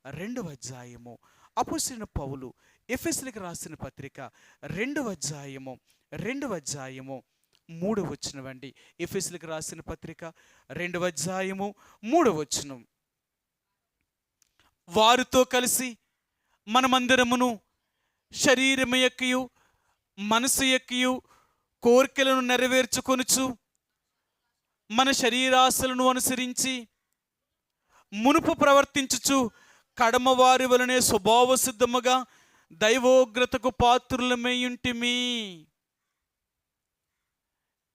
2వ అధ్యాయము, అపోస్తలుడైన పౌలు ఎఫెసీయులకు రాసిన పత్రిక 2వ అధ్యాయము 3వ వచనం అండి. ఎఫెసీయులకు రాసిన పత్రిక 2వ అధ్యాయము 3వ వచనం. వారితో కలిసి మనమందరమును శరీరము యొక్కయు మనసు యొక్కయు కోరికలను నెరవేర్చుకొనుచు మన శరీరాశలను అనుసరించి మునుపు ప్రవర్తించుచు కడమవారి వలనే స్వభావ సిద్ధముగా దైవోగ్రతకు పాత్రులమైయుంటిమి.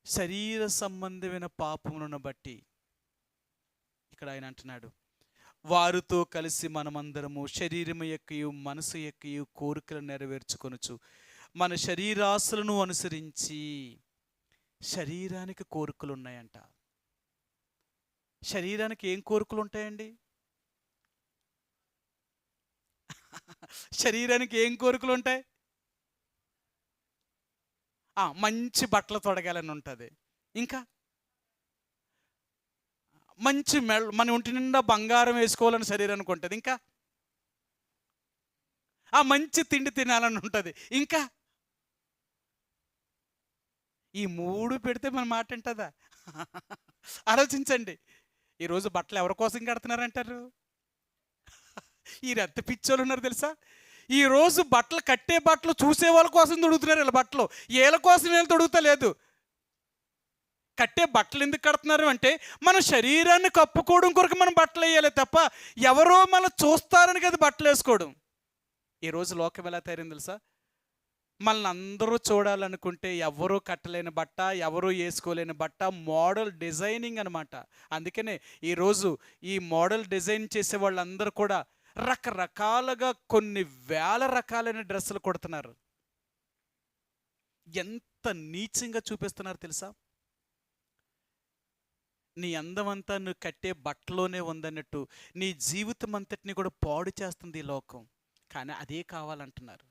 శరీర సంబంధమైన పాపములను బట్టి ఇక్కడ ఆయన అంటున్నాడు, వారితో కలిసి మనమందరము శరీరము యొక్కయు మనసు యొక్కయు కోరికలను నెరవేర్చుకొనుచు మన శరీరాశలను అనుసరించి. శరీరానికి కోరికలు ఉన్నాయంట. శరీరానికి ఏం కోరికలు ఉంటాయండి? శరీరానికి ఏం కోరికలు ఉంటాయి? మంచి బట్టలు తొడగాలని ఉంటుంది. ఇంకా మంచి మన ఒంటి నిండా బంగారం వేసుకోవాలని శరీరానికి ఉంటుంది. ఇంకా మంచి తిండి తినాలని ఉంటుంది. ఇంకా ఈ 3 పెడితే మన మాట ఉంటుందా? ఆలోచించండి. ఈరోజు బట్టలు ఎవరి కోసం కడుతున్నారంటారు? ఈ ఎంత పిచ్చోళ్ళు ఉన్నారు తెలుసా? ఈరోజు బట్టలు కట్టే బట్టలు చూసే వాళ్ళ కోసం తొడుగుతున్నారు. వీళ్ళ బట్టలు వీళ్ళ కోసం వీళ్ళు తొడుగుతలేదు. కట్టే బట్టలు ఎందుకు కడుతున్నారు అంటే, మన శరీరాన్ని కప్పుకోవడం కొరకు మనం బట్టలు వేయాలి తప్ప ఎవరో మనం చూస్తారని కదా బట్టలు వేసుకోవడం. ఈరోజు లోకం ఎలా తయారైంది తెలుసా? మనల్ని అందరూ చూడాలనుకుంటే ఎవరూ కట్టలేని బట్ట, ఎవరూ వేసుకోలేని బట్ట, మోడల్ డిజైనింగ్ అనమాట. అందుకనే ఈరోజు ఈ మోడల్ డిజైన్ చేసే వాళ్ళందరూ కూడా రకరకాలుగా కొన్ని వేల రకాలైన డ్రెస్సులు కొడుతున్నారు. ఎంత నీచంగా చూపిస్తున్నారు తెలుసా? నీ అందమంతా నువ్వు కట్టే బట్టలోనే ఉందన్నట్టు నీ జీవితం అంతటిని కూడా పాడు చేస్తుంది ఈ లోకం. కానీ అదే కావాలంటున్నారు.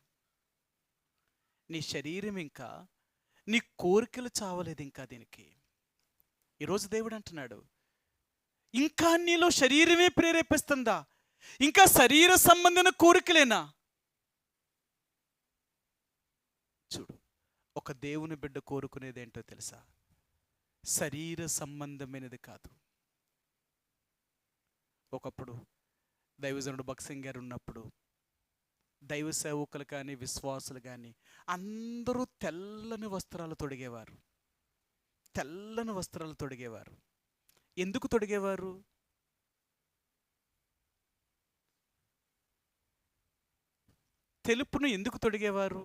నీ శరీరం ఇంకా నీ కోరికలు చావలేదు ఇంకా దీనికి. ఈరోజు దేవుడు అంటున్నాడు, ఇంకా నీలో శరీరమే ప్రేరేపిస్తుందా? ఇంకా శరీర సంబంధమైన కోరికలేనా? చూడు, ఒక దేవుని బిడ్డ కోరుకునేది ఏంటో తెలుసా? శరీర సంబంధమైనది కాదు. ఒకప్పుడు దైవజనుడు భక్సింగ్ గారు ఉన్నప్పుడు దైవ సేవకులు కానీ విశ్వాసులు కానీ అందరూ తెల్లని వస్త్రాలు తొడిగేవారు. తెల్లని వస్త్రాలు తొడిగేవారు. ఎందుకు తొడిగేవారు? తెలుపును ఎందుకు తొడిగేవారు?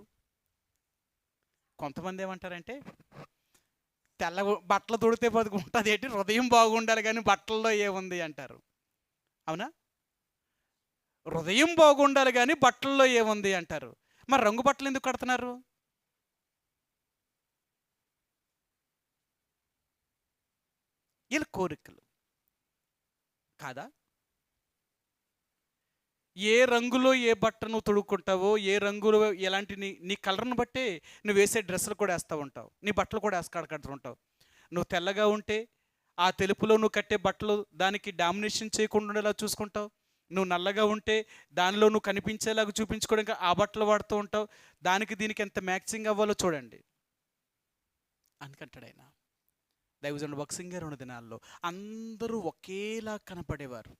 కొంతమంది ఏమంటారంటే, తెల్ల బట్టలు తొడితే బతుకుంటుంది ఏంటి, హృదయం బాగుండాలి కానీ బట్టల్లో ఏముంది అంటారు. అవునా? హృదయం బాగుండాలి కానీ బట్టల్లో ఏముంది అంటారు. మరి రంగు బట్టలు ఎందుకు కడుతున్నారు? వీళ్ళ కోరికలు కాదా? ఏ రంగులో ఏ బట్ట నువ్వు తొడుక్కుంటావో, ఏ రంగులో ఎలాంటి నీ కలర్ని బట్టే నువ్వు వేసే డ్రెస్సులు కూడా వేస్తూ ఉంటావు, నీ బట్టలు కూడా కడుతూ ఉంటావు. నువ్వు తెల్లగా ఉంటే ఆ తెలుపులో నువ్వు కట్టే బట్టలు దానికి డామినేషన్ చేయకుండా ఉండేలా చూసుకుంటావు. నువ్వు నల్లగా ఉంటే దానిలో నువ్వు కనిపించేలాగా చూపించుకోవడానికి ఆ బట్టలు వాడుతూ ఉంటావు. దానికి దీనికి ఎంత మ్యాచింగ్ అవ్వాలో చూడండి అందుకంటాడు ఆయన. దైవజనుడు భక్సింగ్ గారు ఉన్న దినాల్లో అందరూ ఒకేలా కనపడేవారు.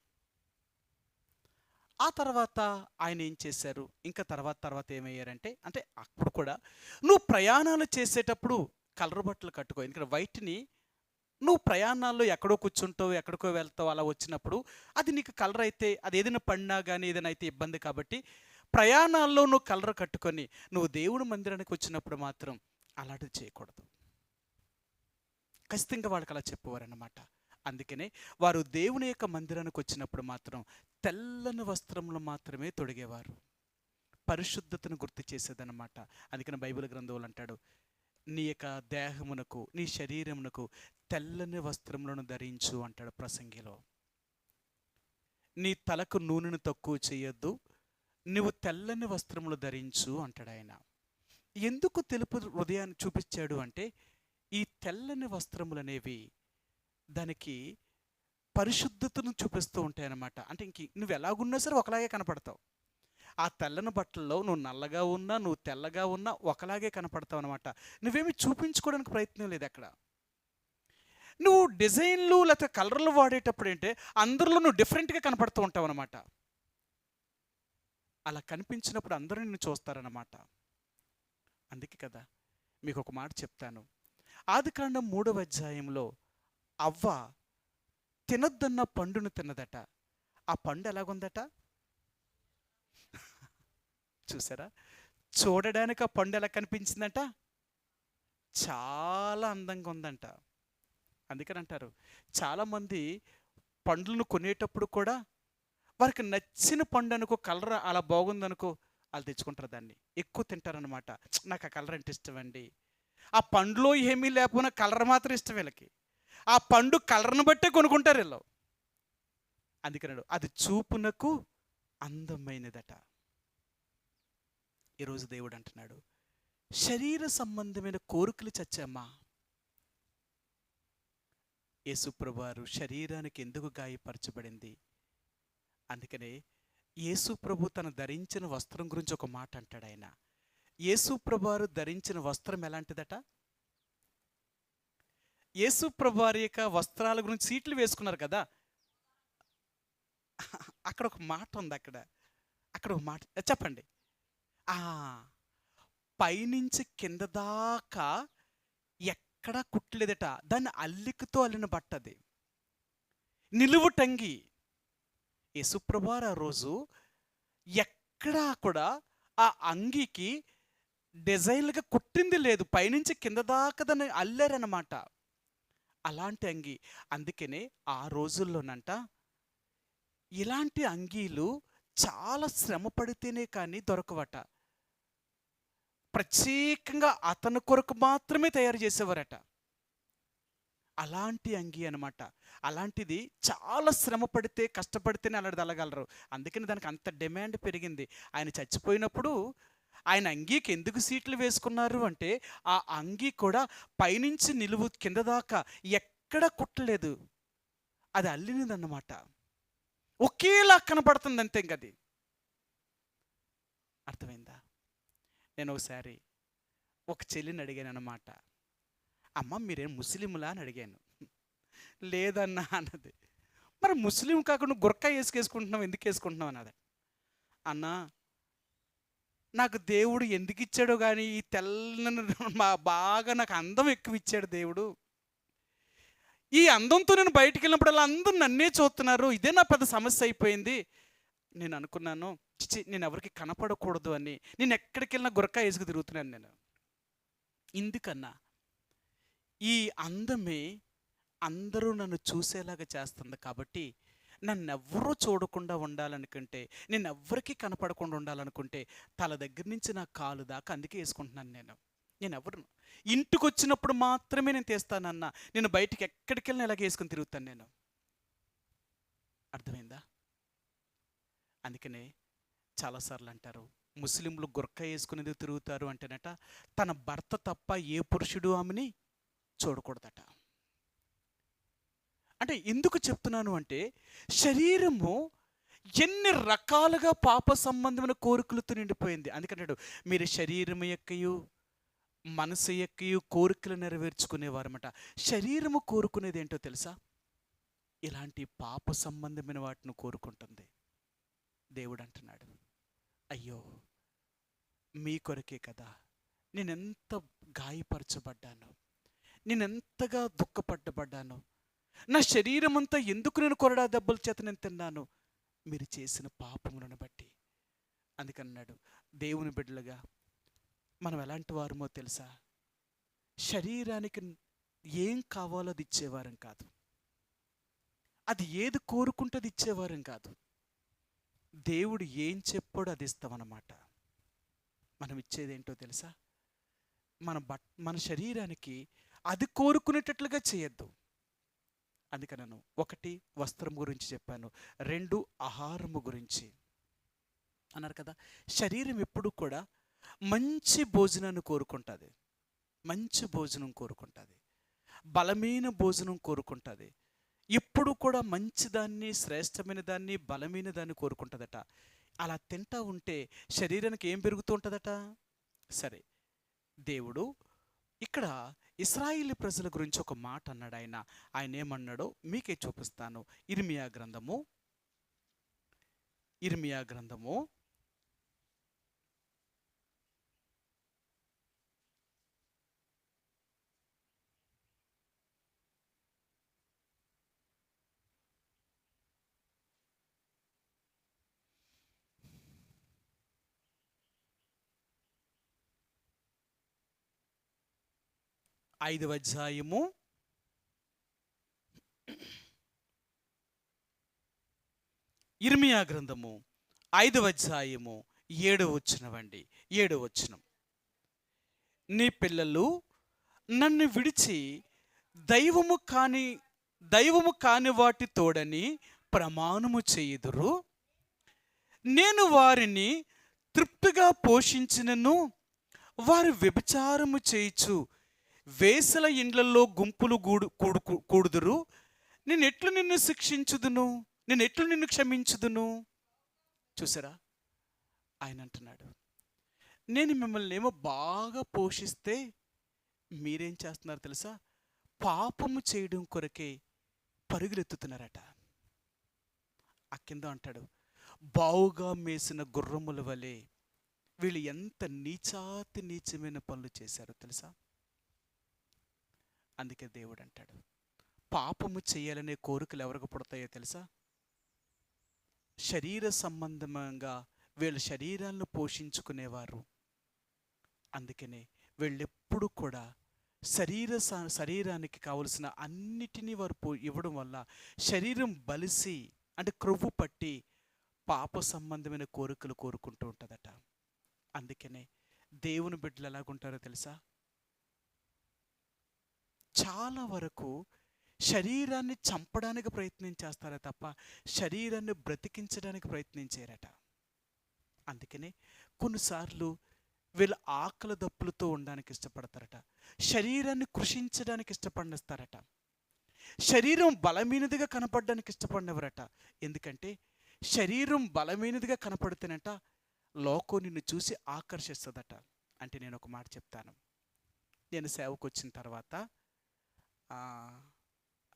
ఆ తర్వాత ఆయన ఏం చేశారు? ఇంకా తర్వాత ఏమయ్యారంటే, అంటే అప్పుడు కూడా నువ్వు ప్రయాణాలు చేసేటప్పుడు కలర్ బట్టలు కట్టుకో. ఎందుకంటే వైట్ని నువ్వు ప్రయాణాల్లో ఎక్కడో కూర్చుంటావు, ఎక్కడికో వెళ్తావు, అలా వచ్చినప్పుడు అది నీకు కలర్ అయితే, అది ఏదైనా పడినా కానీ ఏదైనా అయితే ఇబ్బంది. కాబట్టి ప్రయాణాల్లో నువ్వు కలర్ కట్టుకొని నువ్వు దేవుడి మందిరానికి వచ్చినప్పుడు మాత్రం అలాంటిది చేయకూడదు. ఖచ్చితంగా వాళ్ళకి అలా చెప్పేవారన్నమాట. అందుకనే వారు దేవుని యొక్క మందిరానికి వచ్చినప్పుడు మాత్రం తెల్లని వస్త్రములు మాత్రమే తొడిగేవారు. పరిశుద్ధతను గుర్తు చేసేదన్నమాట. అందుకని బైబిల్ గ్రంథంలో అంటాడు, నీ యొక్క దేహమునకు, నీ శరీరమునకు తెల్లని వస్త్రములను ధరించు అంటాడు ప్రసంగిలో. నీ తలకు నూనెను తక్కువ చేయొద్దు, నువ్వు తెల్లని వస్త్రములు ధరించు అంటాడు ఆయన. ఎందుకు తెలుపు హృదయాన్ని చూపించాడు అంటే, ఈ తెల్లని వస్త్రములు అనేవి దానికి పరిశుద్ధతను చూపిస్తూ ఉంటాయి అన్నమాట. అంటే నువ్వు ఎలాగున్నా సరే ఒకలాగే కనపడతావు. ఆ తెల్లని బట్టల్లో నువ్వు నల్లగా ఉన్నా, నువ్వు తెల్లగా ఉన్నా ఒకలాగే కనపడతావు అనమాట. నువ్వేమి చూపించుకోవడానికి ప్రయత్నం లేదు అక్కడ. నువ్వు డిజైన్లు లేకపోతే కలర్లు వాడేటప్పుడు ఏంటంటే అందరిలో నువ్వు డిఫరెంట్గా కనపడుతూ ఉంటావు అనమాట. అలా కనిపించినప్పుడు అందరూ నిన్ను చూస్తారన్నమాట. అందుకే కదా మీకు ఒక మాట చెప్తాను. ఆదికాండం 3వ అధ్యాయంలో అవ్వ తినొద్దన్న పండును తిన్నదట. ఆ పండు ఎలాగుందట చూసారా? చూడడానికి ఆ పండు ఎలా కనిపించిందంట? చాలా అందంగా ఉందంట. అందుకని అంటారు, చాలామంది పండ్లను కొనేటప్పుడు కూడా వారికి నచ్చిన పండు అనుకో, కలర్ అలా బాగుందనుకో, వాళ్ళు తెచ్చుకుంటారు, దాన్ని ఎక్కువ తింటారనమాట. నాకు ఆ కలర్ అంటే ఇష్టం అండి. ఆ పండులో ఏమీ లేకపోయినా కలర్ మాత్రం ఇష్టం వీళ్ళకి. ఆ పండు కలర్ను బట్టే కొనుక్కుంటారు వీళ్ళు. అందుకన్నాడు, అది చూపునకు అందమైనదట. ఈరోజు దేవుడు అంటున్నాడు, శరీర సంబంధమైన కోరికలు చచ్చామా? యేసుప్రభువారు శరీరానికి ఎందుకు గాయపరచబడింది? అందుకనే యేసుప్రభు తను ధరించిన వస్త్రం గురించి ఒక మాట అంటాడు ఆయన. యేసుప్రభువారు ధరించిన వస్త్రం ఎలాంటిదట? యేసుప్రభువారి యొక్క వస్త్రాల గురించి సీట్లు వేసుకున్నారు కదా, అక్కడ ఒక మాట ఉంది. అక్కడ ఒక మాట చెప్పండి. పైనుంచి కింద దాకా ఎక్కడా కుట్టలేదట. దాన్ని అల్లికతో అల్లిన బట్టది, నిలువుటంగి. యేసుప్రభువారు ఆ రోజు ఎక్కడా కూడా ఆ అంగీకి డిజైన్లుగా కుట్టింది లేదు, పైనుంచి కింద దాకా దాన్ని అల్లారనమాట. అలాంటి అంగీ. అందుకనే ఆ రోజుల్లోనంట ఇలాంటి అంగీలు చాలా శ్రమ పడితేనే కానీ దొరకవట. ప్రత్యేకంగా అతని కొరకు మాత్రమే తయారు చేసేవారట. అలాంటి అంగీ అనమాట. అలాంటిది చాలా శ్రమ పడితే, కష్టపడితేనే అలాంటిది అలగలరు. అందుకని దానికి అంత డిమాండ్ పెరిగింది. ఆయన చచ్చిపోయినప్పుడు ఆయన అంగీకి ఎందుకు సీట్లు వేసుకున్నారు అంటే, ఆ అంగీ కూడా పైనుంచి నిలువు కింద దాకా ఎక్కడా కుట్టలేదు, అది అల్లినదన్నమాట. ఒకేలా కనపడుతుంది అంతే. ఇంకది అర్థమైందా? నేను ఒకసారి ఒక చెల్లిని అడిగాను అన్నమాట. అమ్మ మీరేం ముస్లింలా అని అడిగాను. లేదన్నా అన్నది. మరి ముస్లిం కాకుండా గుర్కా వేసుకేసుకుంటున్నావు, ఎందుకు వేసుకుంటున్నావు అన్నది. అన్నా నాకు దేవుడు ఎందుకు ఇచ్చాడో కానీ ఈ తెల్లని బాగా నాకు అందం ఎక్కువ ఇచ్చాడు దేవుడు. ఈ అందంతో నేను బయటికి వెళ్ళినప్పుడల్లా అందరూ నన్నే చూస్తున్నారు, ఇదే నా పెద్ద సమస్య అయిపోయింది. నేను అనుకున్నాను, చిచి నేను ఎవరికి కనపడకూడదు అని నేను ఎక్కడికి వెళ్ళినా గురకా వేసుకు తిరుగుతున్నాను నేను. ఎందుకన్నా ఈ అందమే అందరూ నన్ను చూసేలాగా చేస్తుంది. కాబట్టి నన్ను ఎవ్వరూ చూడకుండా ఉండాలనుకుంటే, నేను ఎవ్వరికీ కనపడకుండా ఉండాలనుకుంటే తల దగ్గర నుంచి నా కాలు దాకా అందుకే వేసుకుంటున్నాను నేను ఎవరు ఇంటికి వచ్చినప్పుడు మాత్రమే నేను తీస్తానన్నా, నేను బయటికి ఎక్కడికి వెళ్ళినా ఇలాగ వేసుకొని తిరుగుతాను నేను. అర్థమైందా? అందుకనే చాలాసార్లు అంటారు ముస్లింలు గుర్కా వేసుకునేది తిరుగుతారు అంటేనట తన భర్త తప్ప ఏ పురుషుడు ఆమెని చూడకూడదట. అంటే ఎందుకు చెప్తున్నాను అంటే, శరీరము ఎన్ని రకాలుగా పాప సంబంధమైన కోరికలతో నిండిపోయింది. అందుకంటాడు మీరు శరీరం యొక్కయు మనసు యొక్కయు కోరికలు నెరవేర్చుకునేవారన్నమాట. శరీరము కోరుకునేది ఏంటో తెలుసా? ఇలాంటి పాప సంబంధమైన వాటిని కోరుకుంటుంది. దేవుడు అంటున్నాడు, అయ్యో మీ కొరకే కదా నేనెంత గాయపరచబడ్డాను, నేనెంతగా దుఃఖపడ్డబడ్డాను, నా శరీరం అంతా ఎందుకు నేను కొరడా దెబ్బల చేత నేను తిన్నాను, మీరు చేసిన పాపములను బట్టి. అందుకన్నాడు దేవుని బిడ్డలుగా మనం ఎలాంటి వారమో తెలుసా? శరీరానికి ఏం కావాలో అది ఇచ్చేవారం కాదు, అది ఏది కోరుకుంటుంది ఇచ్చేవారం కాదు. దేవుడు ఏం చెప్పాడో అది ఇస్తామన్నమాట. మనం ఇచ్చేదేంటో తెలుసా? మన శరీరానికి అది కోరుకునేటట్లుగా చేయొద్దు. అందుకని నేను 1 వస్త్రం గురించి చెప్పాను, 2 ఆహారము గురించి అన్నారు కదా. శరీరం ఎప్పుడు కూడా మంచి భోజనాన్ని కోరుకుంటుంది, మంచి భోజనం కోరుకుంటుంది, బలమైన భోజనం కోరుకుంటుంది. ఎప్పుడు కూడా మంచిదాన్ని, శ్రేష్టమైన దాన్ని, బలమైన దాన్ని కోరుకుంటుందట. అలా తింటా ఉంటే శరీరానికి ఏం పెరుగుతూ ఉంటుందట? సరే, దేవుడు ఇక్కడ ఇశ్రాయేలు ప్రజల గురించి ఒక మాట అన్నాడు. ఆయన ఏమన్నాడో మీకే చూపిస్తాను. ఇర్మియా గ్రంథము 5వ అధ్యాయము 5వ అధ్యాయము 7వ వచనమండి. 7వ వచనం, నీ పిల్లలు నన్ను విడిచి దైవము కాని వాటి తోడని ప్రమాణము చేయుదురు. నేను వారిని తృప్తిగా పోషించినను వారు వ్యభిచారము చేయుచు వేసల ఇండ్లలో గుంపులు కూడుదురు. నేను ఎట్లు నిన్ను శిక్షించుదును, నేను ఎట్లు నిన్ను క్షమించుదును? చూసారా, ఆయన అంటున్నాడు, నేను మిమ్మల్ని ఏమో బాగా పోషిస్తే మీరేం చేస్తున్నారు తెలుసా? పాపము చేయడం కొరకే పరుగులెత్తుతున్నారట. ఆ కింద అంటాడు, బావుగా మేసిన గుర్రముల వలె వీళ్ళు ఎంత నీచమైన పనులు చేశారో తెలుసా? అందుకే దేవుడు అంటాడు, పాపము చేయాలనే కోరికలు ఎవరికి పుడతాయో తెలుసా? శరీర సంబంధంగా వీళ్ళ శరీరాలను పోషించుకునేవారు. అందుకనే వీళ్ళెప్పుడు కూడా శరీరానికి కావలసిన అన్నిటినీ వారు ఇవ్వడం వల్ల శరీరం బలిసి, అంటే క్రొవ్వు పట్టి పాప సంబంధమైన కోరికలు కోరుకుంటూ ఉంటుందట. అందుకనే దేవుని బిడ్డలు ఎలాగుంటారో తెలుసా? చాలా వరకు శరీరాన్ని చంపడానికి ప్రయత్నం చేస్తారే తప్ప శరీరాన్ని బ్రతికించడానికి ప్రయత్నించారట. అందుకనే కొన్నిసార్లు వీళ్ళు ఆకలి దప్పులతో ఉండడానికి ఇష్టపడతారట, శరీరాన్ని కృషించడానికి ఇష్టపడిస్తారట. శరీరం బలమైనదిగా కనపడడానికి ఇష్టపడినవరట. ఎందుకంటే శరీరం బలమైనదిగా కనపడితేనట లోకం నిన్ను చూసి ఆకర్షిస్తుందట. అంటే నేను ఒక మాట చెప్తాను. నేను సేవకు వచ్చిన తర్వాత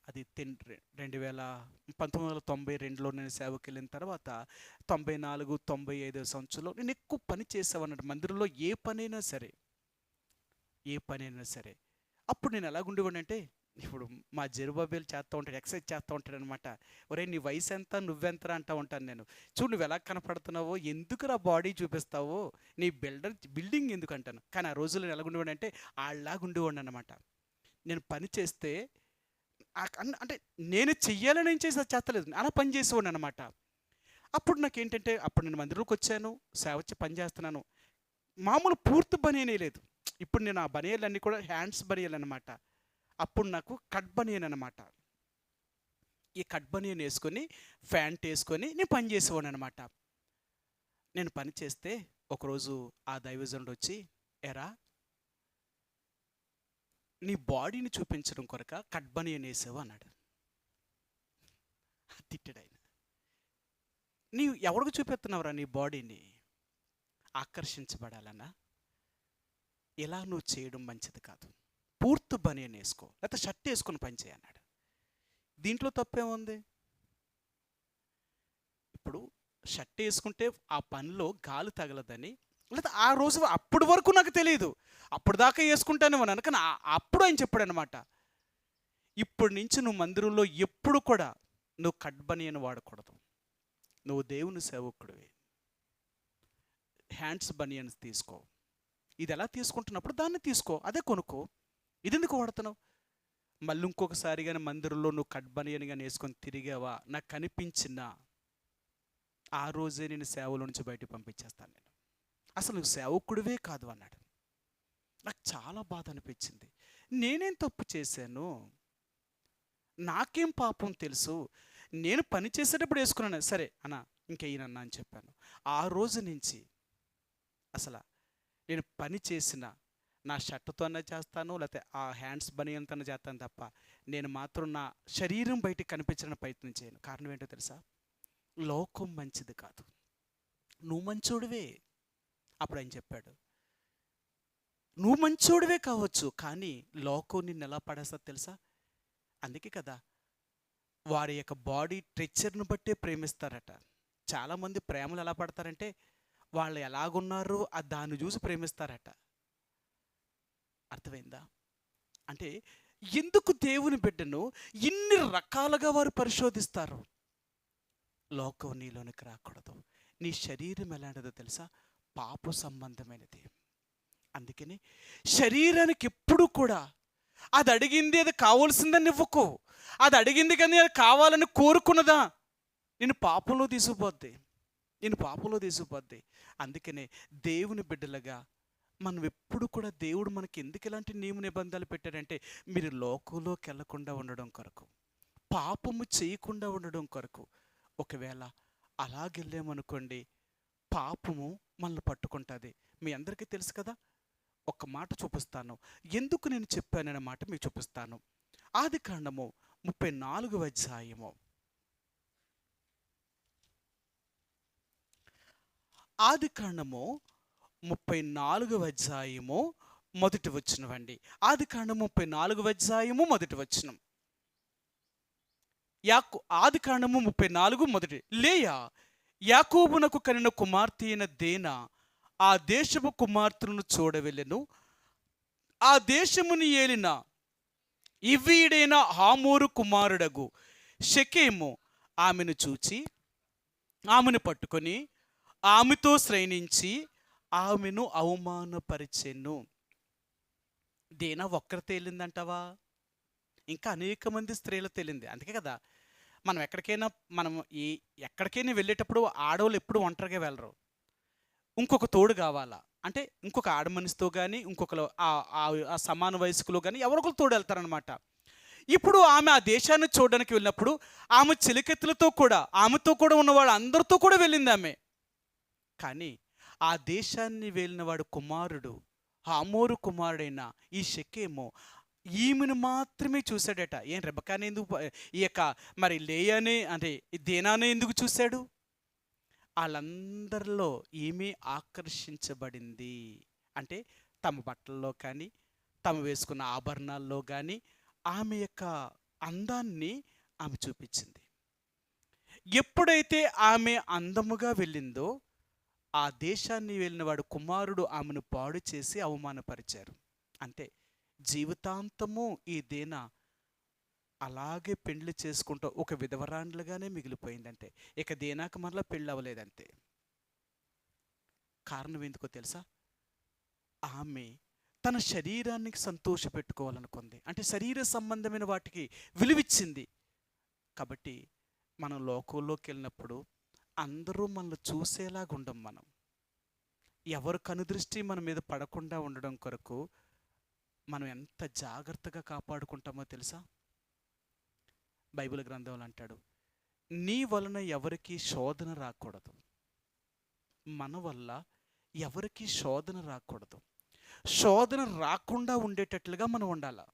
అది 1992లో నేను సేవకి వెళ్ళిన తర్వాత 94, 95 సంవత్సరంలో నేను ఎక్కువ పని చేసేవాడిని మందిరంలో. ఏ పనైనా సరే అప్పుడు నేను ఎలాగుండేవాడిని అంటే, ఇప్పుడు మా జెరుబాబేలు చేస్తూ ఉంటాడు, ఎక్సర్సైజ్ చేస్తూ ఉంటాడు అనమాట. ఒరే నీ వయసు ఎంత, నువ్వెంతరా అంటూ ఉంటాను నేను. చూడు నువ్వు ఎలా కనపడుతున్నావో, ఎందుకురా బాడీ చూపిస్తావో, నీ బిల్డింగ్ ఎందుకు అంటాను. కానీ ఆ రోజుల్లో నేను ఎలాగుండేవాడిని అంటే ఆళ్ళలాగా ఉండేవాడిని అనమాట. నేను పని చేస్తే అంటే నేను చెయ్యాలని ఏం చేస్తలేదు, అలా పని చేసేవాడిని అనమాట. అప్పుడు నాకేంటంటే, అప్పుడు నేను మందిరంలోకి వచ్చాను, సేవ వచ్చి పని చేస్తున్నాను. మామూలు పూర్తి బనియనే లేదు. ఇప్పుడు నేను ఆ బనియలన్నీ కూడా హ్యాండ్స్ బనియలు అనమాట. అప్పుడు నాకు కట్ బనియన్ అనమాట. ఈ కట్ బనియన్ వేసుకొని ప్యాంట్ వేసుకొని నేను పని చేసేవాడిని అనమాట. నేను పని చేస్తే ఒకరోజు ఆ దైవజనుడు వచ్చి, ఎరా నీ బాడీని చూపించడం కొరక కట్ బనియన్ వేసావు అన్నాడు. తిట్టాడు ఆయన. నీవు ఎవరికి చూపెడుతున్నావురా నీ బాడీని? ఆకర్షించబడాలన్నా ఇలా నువ్వు చేయడం మంచిది కాదు. పూర్తి బనియన్ వేసుకో, లేకపోతే షర్ట్ వేసుకొని పని చేయన్నాడు. దీంట్లో తప్పేముంది? ఇప్పుడు షర్ట్ వేసుకుంటే ఆ పనిలో గాలి తగలదని, లేదా ఆ రోజు అప్పటి వరకు నాకు తెలియదు, అప్పుడు దాకా వేసుకుంటానేమన్నాను. కానీ అప్పుడు ఆయన చెప్పాడు అనమాట, ఇప్పటి నుంచి నువ్వు మందిరంలో ఎప్పుడు కూడా నువ్వు కట్ బనియన్ వాడకూడదు. నువ్వు దేవుని సేవకుడివి, హ్యాండ్స్ బనియన్స్ తీసుకో. ఇది ఎలా తీసుకుంటున్నప్పుడు దాన్ని తీసుకో, అదే కొనుక్కో. ఇది ఎందుకు వాడుతున్నావు? మళ్ళీ ఇంకొకసారి కానీ మందిరంలో నువ్వు కట్ బనియన్ కానీ వేసుకొని తిరిగావా, నాకు కనిపించినా ఆ రోజే నేను సేవలో నుంచి బయటకు పంపించేస్తాను. నేను అసలు నువ్వు సేవకుడివే కాదు అన్నాడు. నాకు చాలా బాధ అనిపించింది. నేనేం తప్పు చేశాను? నాకేం పాపం తెలుసు? నేను పని చేసేటప్పుడు వేసుకున్నాను, సరే అన్న ఇంకెయ్యనన్నా అని చెప్పాను. ఆ రోజు నుంచి అసలు నేను పని చేసిన నా షర్టుతో అన్నా చేస్తాను, లేకపోతే ఆ హ్యాండ్స్ బనియన్తో చేస్తాను తప్ప నేను మాత్రం నా శరీరం బయటికి కనిపించడానికి ప్రయత్నం చేయను. కారణం ఏంటో తెలుసా? లోకం మంచిది కాదు, నువ్వు మంచోడివే. అప్పుడు ఆయన చెప్పాడు, నువ్వు మంచోడివే కావచ్చు, కానీ లోకం నిన్ను ఎలా పడేస్తుంది తెలుసా? అందుకే కదా వారి యొక్క బాడీ స్ట్రక్చర్ను బట్టే ప్రేమిస్తారట. చాలామంది ప్రేమలు ఎలా పడతారంటే వాళ్ళు ఎలాగున్నారో దాన్ని చూసి ప్రేమిస్తారట. అర్థమైందా? అంటే ఎందుకు దేవుని బిడ్డను ఇన్ని రకాలుగా వారు పరిశోధిస్తారు? లోకం నీలోనికి రాకూడదు. నీ శరీరం ఎలాంటిదో తెలుసా? పాప సంబంధమైనది. అందుకని శరీరానికి ఎప్పుడు కూడా అది అడిగింది, అది కావాల్సిందని ఇవ్వకు. అది అడిగింది కానీ అది కావాలని కోరుకున్నదా నేను పాపంలో తీసుకుపోద్ది. అందుకనే దేవుని బిడ్డలుగా మనం ఎప్పుడు కూడా దేవుడు మనకి ఎందుకు ఇలాంటి నియమ నిబంధనలు పెట్టాడంటే, మీరు లోకంలోకి వెళ్లకుండా ఉండడం కొరకు, పాపము చేయకుండా ఉండడం కొరకు. ఒకవేళ అలాగెళ్ళామనుకోండి, పాపము మనల్ని పట్టుకుంటుంది. మీ అందరికీ తెలుసు కదా. ఒక మాట చూపిస్తాను, ఎందుకు నేను చెప్పాననే మాట మీకు చూపిస్తాను. ఆదికాండము 34వ అధ్యాయము. ఆదికాండము 34వ అధ్యాయము మొదటి వచనమండి. ఆదికాండము 34వ అధ్యాయము మొదటి వచనం. ఆదికాండము 34 మొదటి. లేయా యాకోబునకు కనిన కుమార్తె అయిన దేనా ఆ దేశపు కుమార్తెను చూడవెళ్ళెను. ఆ దేశముని ఏలిన ఇవ్వీడైన హామోరు కుమారుడగు షెకెము ఆమెను చూచి ఆమెను పట్టుకొని ఆమెతో శ్రేణించి ఆమెను అవమానపరిచెను. దేనా ఒక్కరు తేలిందంటావా? ఇంకా అనేక మంది స్త్రీలు తేలింది. అందుకే కదా మనం ఎక్కడికైనా వెళ్ళేటప్పుడు ఆడవాళ్ళు ఎప్పుడు ఒంటరిగా వెళ్ళరు, ఇంకొక తోడు కావాలా. అంటే ఇంకొక ఆడ మనిషితో కానీ ఇంకొకరు ఆ సమాన వయస్కులో కానీ ఎవరొకరు తోడు వెళ్తారనమాట. ఇప్పుడు ఆమె ఆ దేశాన్ని చూడడానికి వెళ్ళినప్పుడు ఆమె చిలికెత్తులతో కూడా, ఆమెతో కూడా ఉన్నవాళ్ళు అందరితో కూడా వెళ్ళింది ఆమె. కానీ ఆ దేశాన్ని వెళ్ళిన వాడు కుమారుడు, హామోరు కుమారుడైన ఈ షెకెము ఈమెను మాత్రమే చూశాడట. ఏం రెబెక్కాని ఎందుకు ఈ యొక్క మరి లేయానే అంటే దీనానే ఎందుకు చూశాడు? వాళ్ళందరిలో ఈమె ఆకర్షించబడింది. అంటే తమ బట్టల్లో కానీ, తమ వేసుకున్న ఆభరణాల్లో కానీ ఆమె యొక్క అందాన్ని ఆమె చూపించింది. ఎప్పుడైతే ఆమె అందముగా వెళ్ళిందో ఆ దేశాన్ని వెళ్ళిన వాడు కుమారుడు ఆమెను పాడు చేసి అవమానపరిచారు. అంతే, జీవితాంతము ఈ దీన అలాగే పెండ్లి చేసుకుంటూ ఒక విధవరాండ్లుగానే మిగిలిపోయిందంటే, ఇక దీనాకు మరలా పెళ్ళి అవ్వలేదంతే. కారణం ఎందుకో తెలుసా? ఆమె తన శరీరానికి సంతోషపెట్టుకోవాలనుకుంది. అంటే శరీర సంబంధమైన వాటికి విలువిచ్చింది. కాబట్టి మనం లోకంలోకి వెళ్ళినప్పుడు అందరూ మనల్ని చూసేలాగా ఉండం. మనం ఎవరు కనుదృష్టి మన మీద పడకుండా ఉండడం కొరకు మనం ఎంత జాగ్రత్తగా కాపాడుకుంటామో తెలుసా? బైబిల్ గ్రంథంలో అంటాడు, నీ వలన ఎవరికి శోధన రాకూడదు. మన వల్ల ఎవరికి శోధన రాకూడదు. శోధన రాకుండా ఉండేటట్లుగా మనం ఉండాలి.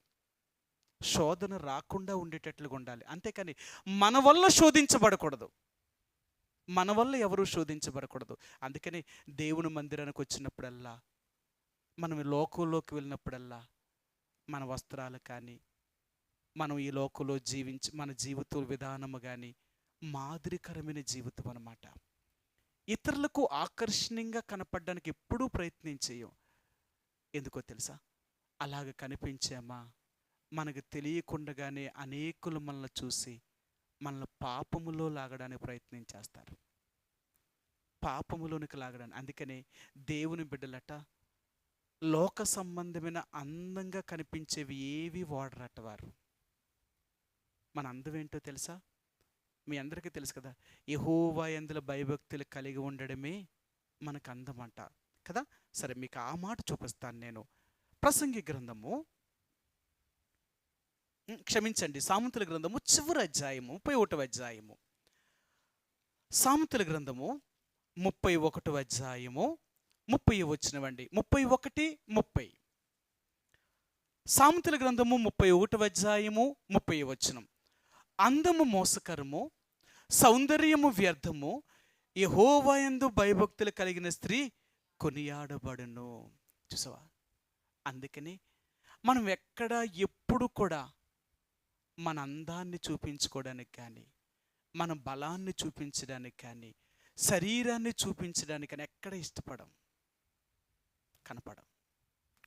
శోధన రాకుండా ఉండేటట్లుగా ఉండాలి. అంతేకాని మన వల్ల శోధించబడకూడదు. మన వల్ల ఎవరు శోధించబడకూడదు. అందుకని దేవుని మందిరానికి వచ్చినప్పుడల్లా, మనం లోకంలోకి వెళ్ళినప్పుడల్లా మన వస్త్రాలు కానీ, మనం ఈ లోకంలో మన జీవిత విధానము కానీ మాదిరికరమైన జీవితం అన్నమాట. ఇతరులకు ఆకర్షణీయంగా కనపడడానికి ఎప్పుడూ ప్రయత్నించేయం. ఎందుకో తెలుసా? అలాగ కనిపించామా, మనకు తెలియకుండానే అనేకులు మనల్ని చూసి మనల్ని పాపములో లాగడానికి ప్రయత్నం చేస్తారు. పాపములోనికి లాగడానికి. అందుకనే దేవుని బిడ్డలట లోక సంబంధమైన అందంగా కనిపించేవి ఏవి వాడరట వారు. మన అందం ఏంటో తెలుసా? మీ అందరికీ తెలుసు కదా, యెహోవా యందు భయభక్తులు కలిగి ఉండడమే మనకు అందం అంట కదా. సరే, మీకు ఆ మాట చూపిస్తాను నేను. ప్రసంగి గ్రంథము, క్షమించండి, సామెతల గ్రంథము చివరి అధ్యాయము 31వ అధ్యాయము. సామెతల గ్రంథము 31వ అధ్యాయము 30 వచనమండి. 31, 30. సామెతల గ్రంథము 31వ అధ్యాయము 30 వచనం. అందము మోసకరము, సౌందర్యము వ్యర్థము, యెహోవా యందు భయభక్తులు కలిగిన స్త్రీ కొనియాడబడును. చూసావా? అందుకని మనం ఎక్కడ ఎప్పుడు కూడా మన అందాన్ని చూపించుకోవడానికి కానీ, మన బలాన్ని చూపించడానికి కానీ, శరీరాన్ని చూపించడానికి కానీ ఎక్కడ ఇష్టపడం, కనపడం.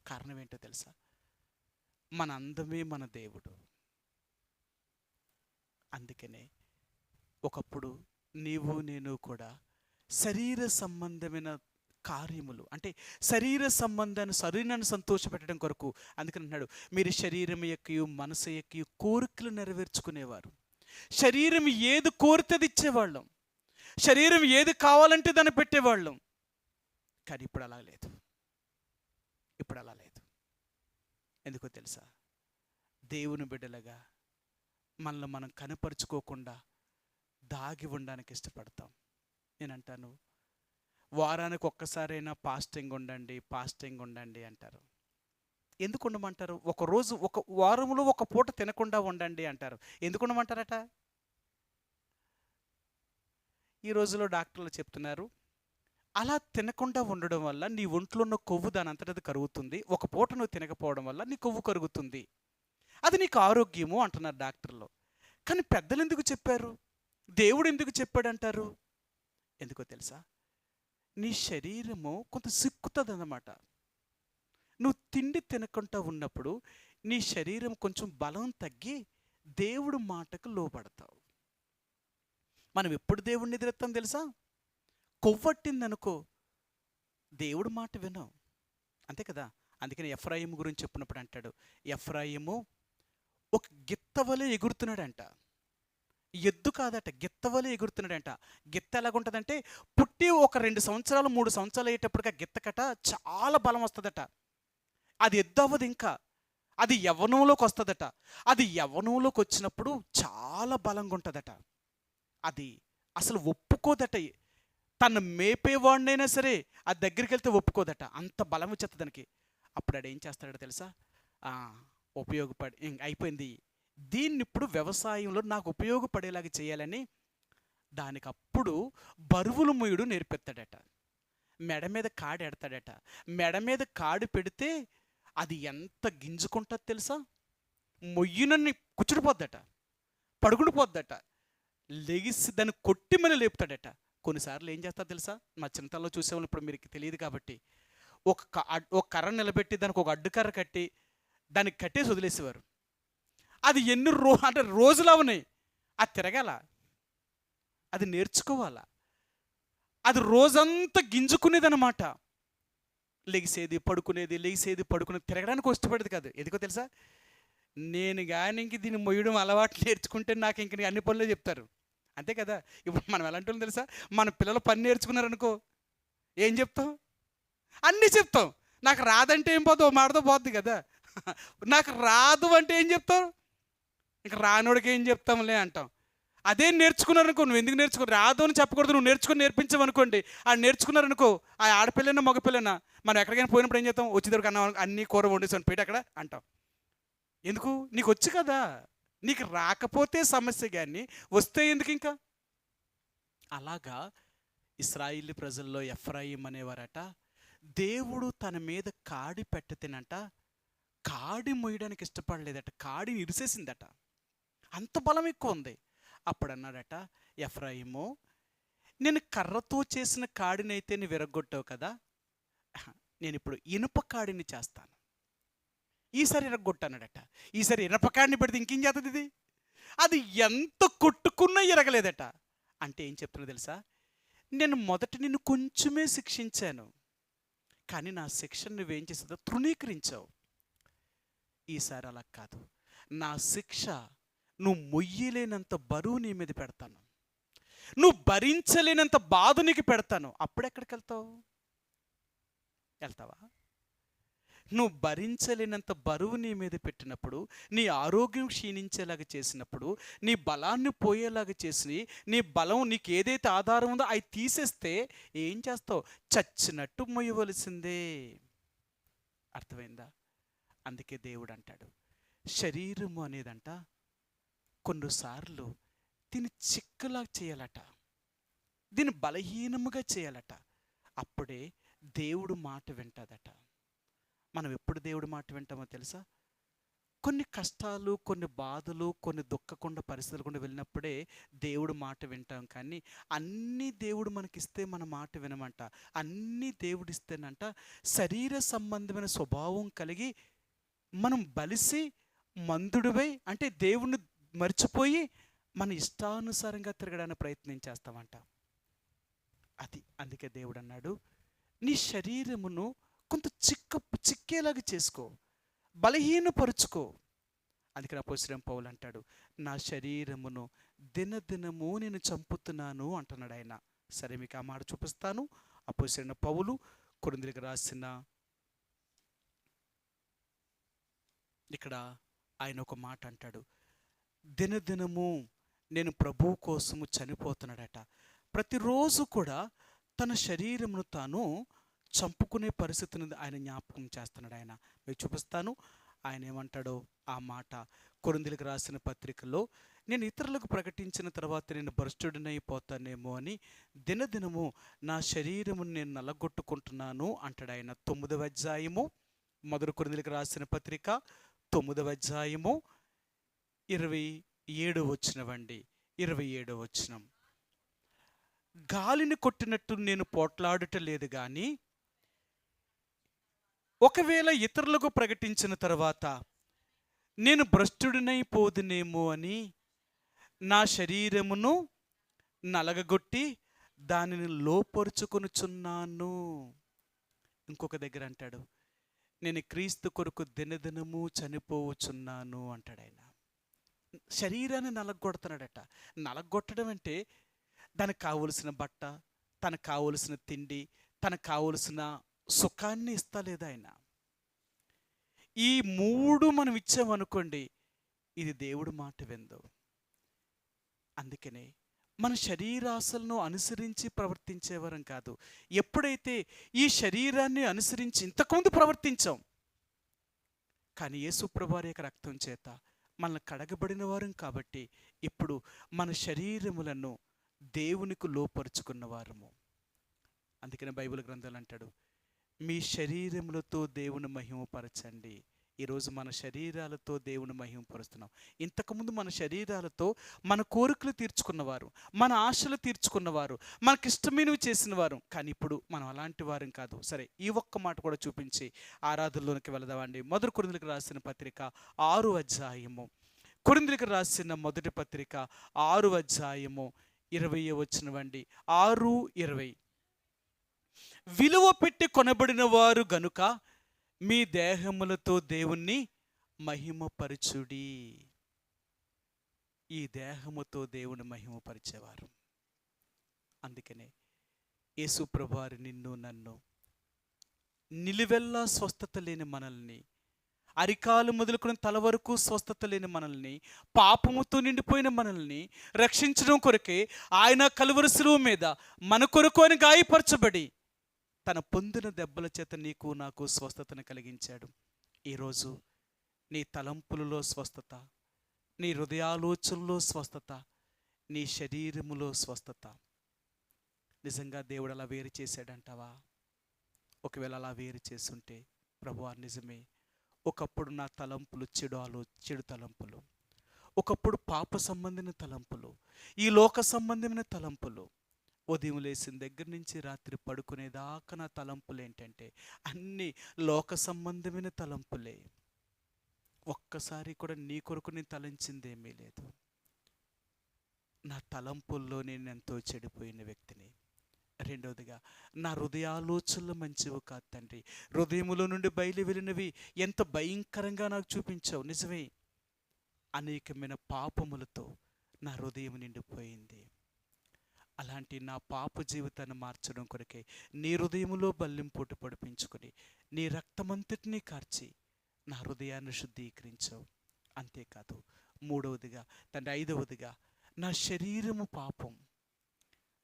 కారణం ఏంటో తెలుసా? మన అందమే మన దేవుడు. అందుకనే ఒకప్పుడు నీవు నేను కూడా శరీర సంబంధమైన కార్యములు, అంటే శరీరాన్ని సంతోషపెట్టడం కొరకు, అందుకని అన్నాడు, మీరు శరీరం యొక్క మనసు యొక్క కోరికలు నెరవేర్చుకునేవారు. శరీరం ఏది కోరితే ఇచ్చేవాళ్ళం. శరీరం ఏది కావాలంటే దాన్ని పెట్టేవాళ్ళం. కానీ ఇప్పుడు అలా లేదు. ఇప్పుడు అలా లేదు. ఎందుకో తెలుసా? దేవుని బిడ్డలుగా మనల్ని మనం కనపరుచుకోకుండా దాగి ఉండడానికి ఇష్టపడతాం. నేనంటాను, వారానికి ఒక్కసారైనా ఫాస్టింగ్ ఉండండి అంటారు. ఎందుకు ఉండమంటారు? ఒకరోజు ఒక వారంలో ఒక పూట తినకుండా ఉండండి అంటారు. ఎందుకు ఉండమంటారట? ఈ రోజులో డాక్టర్లు చెప్తున్నారు, అలా తినకుండా ఉండడం వల్ల నీ ఒంట్లో ఉన్న కొవ్వు దాని అంతటది కరుగుతుంది. ఒక పూట నువ్వు తినకపోవడం వల్ల నీ కొవ్వు కరుగుతుంది, అది నీకు ఆరోగ్యము అంటున్నారు డాక్టర్లు. కానీ పెద్దలు ఎందుకు చెప్పారు? దేవుడు ఎందుకు చెప్పాడంటారు? ఎందుకో తెలుసా? నీ శరీరము కొంత సిక్కుతుంది అన్నమాట. నువ్వు తిండి తినకుండా ఉన్నప్పుడు నీ శరీరం కొంచెం బలం తగ్గి దేవుడు మాటకు లోబడతావు. మనం ఎప్పుడు దేవుడిని ఎదురెత్తాం తెలుసా? కొవ్వట్టిందనుకో దేవుడు మాట వినం, అంతే కదా. అందుకని ఎఫ్రాయిము గురించి చెప్పినప్పుడు అంటాడు, ఎఫ్రాయిము ఒక గిత్తవలే ఎగురుతున్నాడంట. ఎద్దు కాదట, గిత్తవలే ఎగురుతున్నాడంట. గిత్త ఎలాగుంటుందంటే, పుట్టి ఒక 2 సంవత్సరాలు 3 సంవత్సరాలు అయ్యేటప్పటికి ఆ గిత్తకట చాలా బలం వస్తుందట. అది ఎద్దు అవ్వదు, ఇంకా అది యవ్వనంలోకి వస్తుందట. అది యవ్వనంలోకి వచ్చినప్పుడు చాలా బలంగా ఉంటుందట. అది అసలు ఒప్పుకోదట, తను మేపేవాడినైనా సరే ఆ దగ్గరికి వెళ్తే ఒప్పుకోదట, అంత బలం వచ్చేస్తుంది దానికి. అప్పుడు ఆడు ఏం చేస్తాడో తెలుసా? అయిపోయింది. దీన్ని ఇప్పుడు వ్యవసాయంలో నాకు ఉపయోగపడేలాగా చేయాలని దానికప్పుడు బరువులు మొయ్యడు నేర్పెత్తాడట. మెడ మీద కాడు ఎడతాడట. మెడ మీద కాడు పెడితే అది ఎంత గింజుకుంటుందో తెలుసా? మొయ్యినన్ని కూర్చుడిపోద్దట, పడుకుడిపోద్దట. లెగిసి దాన్ని కొట్టి మళ్ళీ లేపుతాడట. కొన్నిసార్లు ఏం చేస్తా తెలుసా? మా చిన్నతనంలో చూసేవాళ్ళు, ఇప్పుడు మీకు తెలియదు కాబట్టి, ఒక కర్ర నిలబెట్టి దానికి ఒక అడ్డుకర్ర కట్టి దానికి కట్టేసి వదిలేసేవారు. అది ఎన్ని అంటే రోజులు అవునాయి, అది తిరగాల, అది నేర్చుకోవాలా, అది రోజంతా గింజుకునేదనమాట. లెగిసేది పడుకునేది, లెగిసేది పడుకునేది, తిరగడానికి ఇష్టపడేది కాదు. ఎందుకో తెలుసా? నేను కానీ ఇంక దీన్ని మొయ్యడం అలవాటు నేర్చుకుంటే నాకు ఇంక అన్ని పనులే చెప్తారు, అంతే కదా. ఇప్పుడు మనం ఎలాంటి వాళ్ళం తెలుసా? మన పిల్లలు పని నేర్చుకున్నారనుకో, ఏం చెప్తాం? అన్నీ చెప్తాం. నాకు రాదంటే ఏం పోదు, ఓ మాటతో పోద్ది కదా. నాకు రాదు అంటే ఏం చెప్తాం? ఇంక రానోడికి ఏం చెప్తాంలే అంటాం. అదే నేర్చుకున్నారనుకో, నువ్వు ఎందుకు నేర్చుకో, రాదు అని చెప్పకూడదు, నువ్వు నేర్చుకుని నేర్పించమనుకోండి. ఆ నేర్చుకున్నారనుకో, ఆ ఆడపిల్లైనా మగపిల్లైనా, మనం ఎక్కడికైనా పోయినప్పుడు ఏం చేస్తాం? వచ్చేదరికి అన్ని కూర వండేసాను పెట్టి అక్కడ అంటాం. ఎందుకు? నీకు వచ్చు కదా. నీకు రాకపోతే సమస్య, కానీ వస్తే ఎందుకు ఇంకా? అలాగా ఇశ్రాయేలు ప్రజల్లో ఎఫ్రాయిం అనేవారట, దేవుడు తన మీద కాడి పెట్టతేనంట కాడి మొయ్యడానికి ఇష్టపడలేదట, కాడిని ఇరిసేసిందట. అంత బలం ఎక్కువ ఉంది. అప్పుడు అన్నాడట, ఎఫ్రాయిము, నేను కర్రతో చేసిన కాడినైతే నువ్వు విరగొట్టావు కదా, నేను ఇప్పుడు ఇనుప కాడిని చేస్తాను. ఈసారి ఇరగొట్టన్నాడట. ఈసారి ఇనప కాడిని పెడితే ఇంకేం చేస్తుంది ఇది? అది ఎంత కొట్టుకున్నా ఇరగలేదట. అంటే ఏం చెప్తున్నా తెలుసా? నేను మొదట నిన్ను కొంచెమే శిక్షించాను, కానీ నా శిక్షను నువ్వేం చేస్తుందో తృణీకరించావు. ఈసారి అలా కాదు, నా శిక్ష నువ్వు మొయ్యలేనంత బరువు నీ మీద పెడతాను, నువ్వు భరించలేనంత బాధ నీకు పెడతాను. అప్పుడెక్కడికి వెళ్తావా? నువ్వు భరించలేనంత బరువు నీ మీద పెట్టినప్పుడు, నీ ఆరోగ్యం క్షీణించేలాగా చేసినప్పుడు, నీ బలాన్ని పోయేలాగా చేసి, నీ బలం నీకు ఏదైతే ఆధారం ఉందో అవి తీసేస్తే ఏం చేస్తావు? చచ్చినట్టు మొయ్యవలసిందే. అర్థమైందా? అందుకే దేవుడు అంటాడు, శరీరము అనేదంట కొన్నిసార్లు దీన్ని చిక్కలా చేయాలట, దీన్ని బలహీనముగా చేయాలట. అప్పుడే దేవుడు మాట వింటాదట. మనం ఎప్పుడు దేవుడి మాట వింటామో తెలుసా? కొన్ని కష్టాలు, కొన్ని బాధలు, కొన్ని దుఃఖకుండా పరిస్థితులు కూడా వెళ్ళినప్పుడే దేవుడు మాట వింటాం. కానీ అన్నీ దేవుడు మనకిస్తే మన మాట వినమంట. అన్నీ దేవుడు ఇస్తేనంట శరీర సంబంధమైన స్వభావం కలిగి మనం బలిసి మందుడివై, అంటే దేవుణ్ణి మర్చిపోయి మన ఇష్టానుసారంగా తిరగడానికి ప్రయత్నం చేస్తామంట. అందుకే దేవుడు అన్నాడు, నీ శరీరమును కొంత చిక్కేలాగా చేసుకో, బలహీనపరుచుకో. అందుకని అపోస్తలుడైన పౌలు అంటాడు, నా శరీరమును దినదినము నేను చంపుతున్నాను అంటున్నాడు ఆయన. సరే, మీకు ఆ మాట చూపిస్తాను. అపోస్తలుడైన పౌలు కొరింథీయులకు రాసిన, ఇక్కడ ఆయన ఒక మాట అంటాడు, దినదినము నేను ప్రభువు కోసము చనిపోతున్నాడట. ప్రతిరోజు కూడా తన శరీరమును తాను చంపుకునే పరిస్థితిని ఆయన జ్ఞాపకం చేస్తున్నాడు. ఆయన మీకు చూపిస్తాను. ఆయన ఏమంటాడో ఆ మాట కొరింథీయులకు రాసిన పత్రికలో, నేను ఇతరులకు ప్రకటించిన తర్వాత నేను భ్రష్టుడినైపోతానేమో అని దినదినము నా శరీరమును నేను నలగొట్టుకుంటున్నాను అంటాడు ఆయన. 9వ అధ్యాయము, మొదటి కొరింథీయులకు రాసిన పత్రిక 9వ అధ్యాయము 27వ వచనమండి. 27వ వచనం, గాలిని కొట్టినట్టు నేను పోట్లాడుట లేదు, కానీ ఒకవేళ ఇతరులకు ప్రకటించిన తర్వాత నేను భ్రష్టుడినైపోదునేమో అని నా శరీరమును నలగగొట్టి దానిని లోపరుచుకొనుచున్నాను. ఇంకొక దగ్గర అంటాడు, నేను క్రీస్తు కొరకు దినదినము చనిపోవచ్చున్నాను అంటాడు ఆయన. శరీరాన్ని నలగొడుతున్నాడట. నలగొట్టడం అంటే దానికి కావలసిన బట్ట, తనకు కావలసిన తిండి, తనకు కావలసిన సుఖాన్ని ఇస్తలేదు ఆయన. ఈ 3 మనం ఇచ్చామనుకోండి, ఇది దేవుడు మాట విందు. అందుకనే మన శరీరాశలను అనుసరించి ప్రవర్తించేవారం కాదు. ఎప్పుడైతే ఈ శరీరాన్ని అనుసరించి ఇంతకుముందు ప్రవర్తించాం, కానీ యేసుప్రభువారి యొక్క రక్తం చేత మనల్ని కడగబడిన వారం కాబట్టి ఇప్పుడు మన శరీరములను దేవునికి లోపరుచుకున్న వారము. అందుకని బైబిల్ గ్రంథాలు అంటాడు, మీ శరీరములతో దేవుని మహిమపరచండి. ఈరోజు మన శరీరాలతో దేవుని మహిమపరుస్తున్నాం. ఇంతకుముందు మన శరీరాలతో మన కోరికలు తీర్చుకున్నవారు, మన ఆశలు తీర్చుకున్నవారు, మనకిష్టమైనవి చేసిన వారు. కానీ ఇప్పుడు మనం అలాంటి వారం కాదు. సరే, ఈ ఒక్క మాట కూడా చూపించి ఆరాధనలోనికి వెళదామండి. మొదటి కొరింథీయులకు రాసిన పత్రిక 6వ అధ్యాయము, కొరింథీయులకు రాసిన మొదటి పత్రిక 6వ అధ్యాయము 20వ వచనమండి. 6:20. విలువ పెట్టి కొనబడిన వారు గనుక మీ దేహములతో దేవుణ్ణి మహిమపరచుడి. ఈ దేహముతో దేవుని మహిమపరిచేవారు. అందుకనే యేసు ప్రభువారు నిన్ను నన్ను నిలువెల్లా స్వస్థత లేని మనల్ని, అరికాలు మొదలుకొని తల వరకు స్వస్థత లేని మనల్ని, పాపముతో నిండిపోయిన మనల్ని రక్షించడం కొరకే ఆయన కలువరి శిలువ మీద మన కొరకు అని గాయపరచబడి తన పొందిన దెబ్బల చేత నీకు నాకు స్వస్థతను కలిగించాడు. ఈరోజు నీ తలంపులలో స్వస్థత, నీ హృదయాలోచనలో స్వస్థత, నీ శరీరములో స్వస్థత. నిజంగా దేవుడు అలా వేరు చేశాడంటావా? ఒకవేళ అలా వేరు చేసుంటే, ప్రభువా నిజమే, ఒకప్పుడు నా తలంపులు చెడు తలంపులు, ఒకప్పుడు పాప సంబంధమైన తలంపులు, ఈ లోక సంబంధమైన తలంపులు. ఉదయం లేచిన దగ్గర నుంచి రాత్రి పడుకునేదాకా నా తలంపులు ఏంటంటే అన్నీ లోక సంబంధమైన తలంపులే. ఒక్కసారి కూడా నీ కొరకు నేను తలంచిందేమీ లేదు. నా తలంపుల్లో నేను ఎంతో చెడిపోయిన వ్యక్తిని. రెండవదిగా, నా హృదయాలోచనలు మంచివి కాదు తండ్రి. హృదయములో నుండి బయలు వెళ్ళినవి ఎంత భయంకరంగా నాకు చూపించావు. నిజమే, అనేకమైన పాపములతో నా హృదయం నిండిపోయింది. అలాంటి నా పాప జీవితాన్ని మార్చడం కొరకే నీ హృదయములో బల్లింపోటు పడిపించుకొని నీ రక్తమంతటినీ కార్చి నా హృదయాన్ని శుద్ధీకరించావు. అంతేకాదు, మూడవదిగా తండ్రి, 5వదిగా, నా శరీరము పాపం,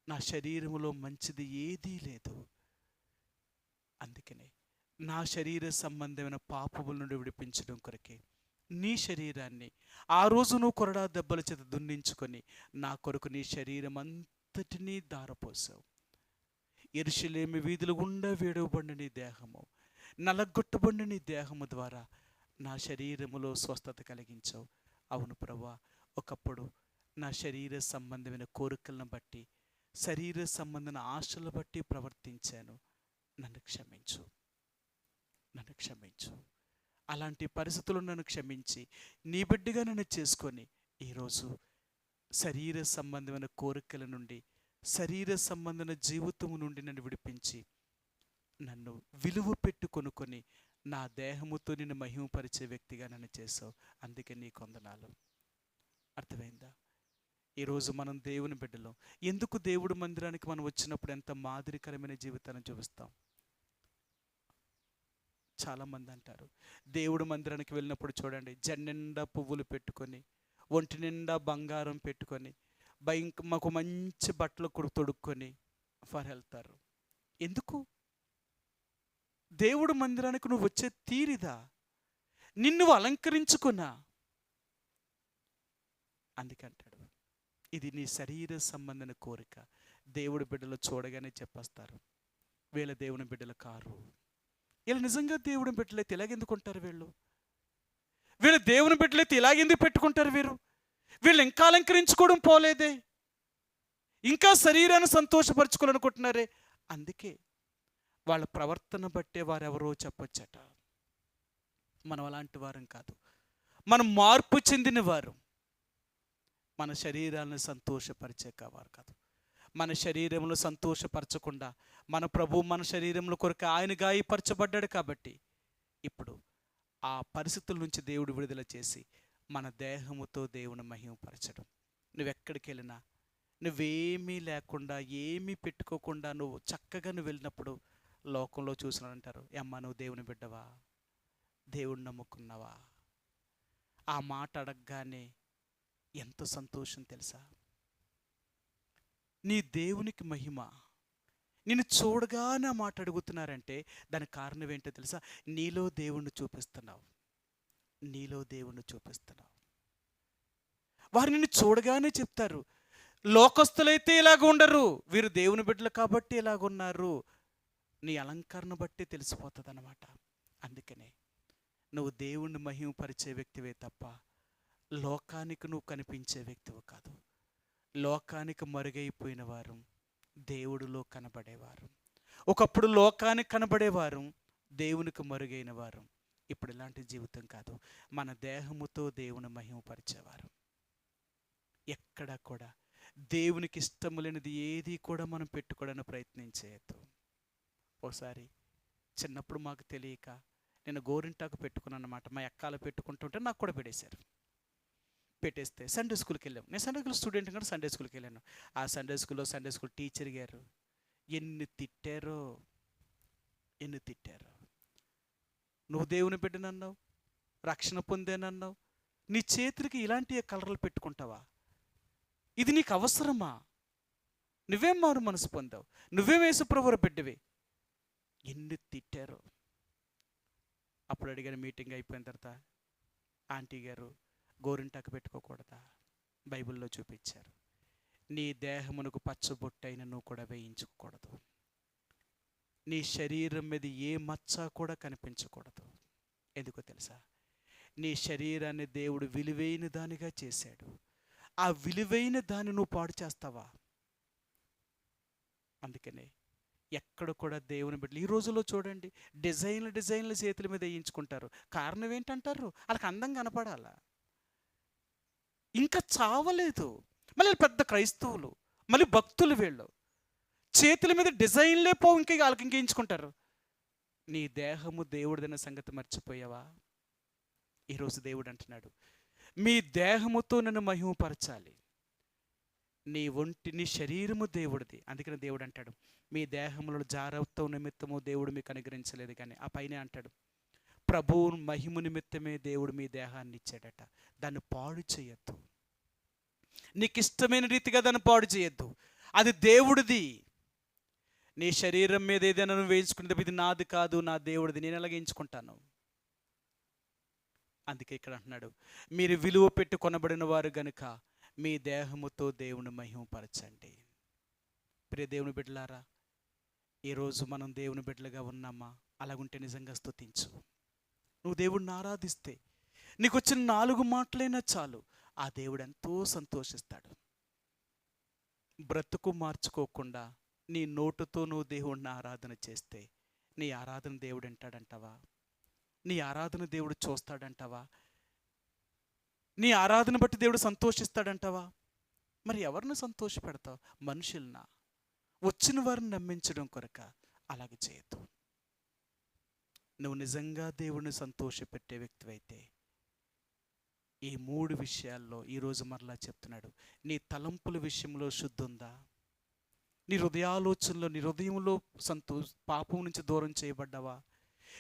నా శరీరములో మంచిది ఏదీ లేదు. అందుకనే నా శరీర సంబంధమైన పాపముల నుండి విడిపించడం కొరకే నీ శరీరాన్ని ఆ రోజు నువ్వు కొరడా దెబ్బల చేత దున్నించుకొని నా కొరకు నీ శరీరం అంతటినీ దారపోసావు. యెరూషలేము వీధుల గుండా వేడవబడిన నీ దేహము, నలగొట్టబడిన నీ దేహము ద్వారా నా శరీరములో స్వస్థత కలిగించావు. అవును ప్రభువా, ఒకప్పుడు నా శరీర సంబంధమైన కోరికలను బట్టి, శరీర సంబంధమైన ఆశలు బట్టి ప్రవర్తించాను. నన్ను క్షమించు, నన్ను క్షమించు. అలాంటి పరిస్థితులు నన్ను క్షమించి నీ బిడ్డగా నన్ను చేసుకొని ఈరోజు శరీర సంబంధమైన కోరికల నుండి, శరీర సంబంధమైన జీవితము నుండి నన్ను విడిపించి నన్ను విలువ పెట్టి కొనుక్కొని నా దేహముతో నిన్ను మహిమపరిచే వ్యక్తిగా నన్ను చేసావు. అందుకే నీకు వందనాలు. అర్థమైందా? ఈరోజు మనం దేవుని బిడ్డలం. ఎందుకు దేవుడి మందిరానికి మనం వచ్చినప్పుడు ఎంత మాదిరికరమైన జీవితాన్ని చూపిస్తాం? చాలామంది అంటారు, దేవుడు మందిరానికి వెళ్ళినప్పుడు చూడండి, జెండా పువ్వులు పెట్టుకొని, ఒంటి నిండా బంగారం పెట్టుకొని, మాకు మంచి బట్టలు తొడుక్కొని వెళ్తారు. ఎందుకు? దేవుడు మందిరానికి నువ్వు వచ్చే తీరిదా? నిన్ను అలంకరించుకున్నా. అందుకంటాడు, ఇది నీ శరీర సంబంధమైన కోరిక. దేవుడి బిడ్డలు చూడగానే చెప్పేస్తారు, వీళ్ళ దేవుని బిడ్డలు కారు. వీళ్ళు నిజంగా దేవుని బిడ్డలైతే ఇలాగెందుకు ఉంటారు? వీళ్ళు దేవుని బిడ్డలైతే ఇలాగెందుకు పెట్టుకుంటారు? వీళ్ళు ఇంకా అలంకరించుకోవడం పోలేదే, ఇంకా శరీరాన్ని సంతోషపరచుకోవాలనుకుంటున్నారే. అందుకే వాళ్ళ ప్రవర్తన బట్టే వారెవరో చెప్పొచ్చట. మనం అలాంటి వారం కాదు, మనం మార్పు చెందిన వారు. మన శరీరాలను సంతోషపరిచే వారు కాదు. మన శరీరంలో సంతోషపరచకుండా మన ప్రభు మన శరీరంలో కొరకు ఆయన గాయపరచబడ్డాడు. కాబట్టి ఇప్పుడు ఆ పరిస్థితుల నుంచి దేవుడు విడుదల చేసి మన దేహముతో దేవుని మహిమపరచడం. నువ్వెక్కడికి వెళ్ళినా, నువ్వేమీ లేకుండా, ఏమీ పెట్టుకోకుండా నువ్వు చక్కగా నువ్వు వెళ్ళినప్పుడు లోకంలో చూసినారంటారు, అమ్మ నువ్వు దేవుని బిడ్డవా, దేవుని నమ్ముకున్నావా? ఆ మాట అడగగానే ఎంత సంతోషం తెలుసా? నీ దేవునికి మహిమ. నిన్ను చూడగానే మాట అడుగుతున్నారంటే దానికి కారణం ఏంటో తెలుసా? నీలో దేవుణ్ణి చూపిస్తున్నావు. నీలో దేవుణ్ణి చూపిస్తున్నావు. వారు నిన్ను చూడగానే చెప్తారు, లోకస్తులైతే ఇలాగ ఉండరు, వీరు దేవుని బిడ్డలు కాబట్టి ఇలాగున్నారు. నీ అలంకరణ బట్టి తెలిసిపోతుంది అన్నమాట. అందుకనే నువ్వు దేవుణ్ణి మహిమపరిచే వ్యక్తివే తప్ప లోకానికి నువ్వు కనిపించే వ్యక్తివి కాదు. లోకానికి మరుగైపోయిన వారు దేవుడిలో కనబడేవారు. ఒకప్పుడు లోకానికి కనబడేవారు, దేవునికి మరుగైన వారు. ఇప్పుడు ఇలాంటి జీవితం కాదు. మన దేహముతో దేవుని మహిమపరిచేవారు. ఎక్కడా కూడా దేవునికి ఇష్టము లేనిది ఏది కూడా మనం పెట్టుకోవడానికి ప్రయత్నించేయద్దు. ఓసారి చిన్నప్పుడు మాకు తెలియక నేను గోరింటాకు పెట్టుకున్నాను అన్నమాట. మా ఎక్కాలు పెట్టుకుంటుంటే నాకు కూడా పెట్టేశారు. పెట్టేస్తే సండే స్కూల్కి వెళ్ళాం. నేను సండే స్కూల్ స్టూడెంట్ కూడా సండే స్కూల్కి వెళ్ళాను. ఆ సండే స్కూల్ టీచర్ గారు ఎన్ని తిట్టారో. నువ్వు దేవుని బిడ్డనన్నావు, రక్షణ పొందేనన్నావు, నీ చేతులకి ఇలాంటి కలర్లు పెట్టుకుంటావా? ఇది నీకు అవసరమా? నువ్వేం మారు మనసు పొందావు? నువ్వేం యేసుప్రభువు బిడ్డవి? ఎన్ని తిట్టారో. అప్పుడు అడిగాను, మీటింగ్ అయిపోయిన తర్వాత, ఆంటీ గారు గోరింటాకు పెట్టుకోకూడదా? బైబిల్లో చూపించారు. నీ దేహమునకు పచ్చబొట్టైన నువ్వు కూడా వేయించుకోకూడదు. నీ శరీరం మీద ఏ మచ్చ కూడా కనిపించకూడదు. ఎందుకో తెలుసా? నీ శరీరాన్ని దేవుడు విలువైన దానిగా చేశాడు. ఆ విలువైన దాన్ని నువ్వు పాడు చేస్తావా? అందుకనే ఎక్కడ కూడా దేవుని బిడ్డలు ఈ రోజుల్లో చూడండి, డిజైన్లు చేతుల మీద వేయించుకుంటారు. కారణం ఏంటంటారు? వాళ్ళకి అందం కనపడాలా. ఇంకా చావలేదు, మళ్ళీ పెద్ద క్రైస్తవులు, మళ్ళీ భక్తులు, వీళ్ళు చేతుల మీద డిజైన్లే పోవు, ఇంకా వాళ్ళకి ఇంకేయించుకుంటారు. నీ దేహము దేవుడిదైన సంగతి మర్చిపోయావా? ఈరోజు దేవుడు అంటున్నాడు, మీ దేహముతో నన్ను మహిమపరచాలి. నీ శరీరము దేవుడిది. అందుకని దేవుడు అంటాడు, మీ దేహములో జారత్వం నిమిత్తము దేవుడు మీకు అనుగ్రహించలేదు. కానీ ఆ పైనే అంటాడు, ప్రభువు మహిమ నిమిత్తమే దేవుడు మీ దేహాన్ని ఇచ్చాడట. దాన్ని పాడు చేయొద్దు. నీకు ఇష్టమైన రీతిగా దాన్ని పాడు చేయొద్దు. అది దేవుడిది. నీ శరీరం మీద ఏదైనా నువ్వు వేయించుకునేది, ఇది నాది కాదు, నా దేవుడిది, నేను ఎలాగ వేయించుకుంటాను? అందుకే ఇక్కడ అంటున్నాడు, మీరు విలువ పెట్టి కొనబడిన వారు గనుక మీ దేహముతో దేవుని మహిమపరచండి. ప్రియ దేవుని బిడ్డలారా, ఈరోజు మనం దేవుని బిడ్డలుగా ఉన్నామా? అలాగుంటే నిజంగా స్తుతించు. నువ్వు దేవుడిని ఆరాధిస్తే నీకు వచ్చిన 4 మాటలైనా చాలు, ఆ దేవుడు ఎంతో సంతోషిస్తాడు. బ్రతుకు మార్చుకోకుండా నీ నోటుతో నువ్వు దేవుడిని ఆరాధన చేస్తే నీ ఆరాధన దేవుడు వింటాడంటావా? నీ ఆరాధన దేవుడు చూస్తాడంటావా? నీ ఆరాధన బట్టి దేవుడు సంతోషిస్తాడంటావా? మరి ఎవరిని సంతోషపెడతావు? మనుషులనా? వచ్చిన వారిని నమ్మించడం కొరక అలాగే చేయొద్దు. నువ్వు నిజంగా దేవుడిని సంతోషపెట్టే వ్యక్తివైతే ఈ 3 విషయాల్లో ఈరోజు మరలా చెప్తున్నాడు, నీ తలంపుల విషయంలో శుద్ధి ఉందా? నీ హృదయాలోచనలో, నీ హృదయంలో పాపం నుంచి దూరం చేయబడ్డావా?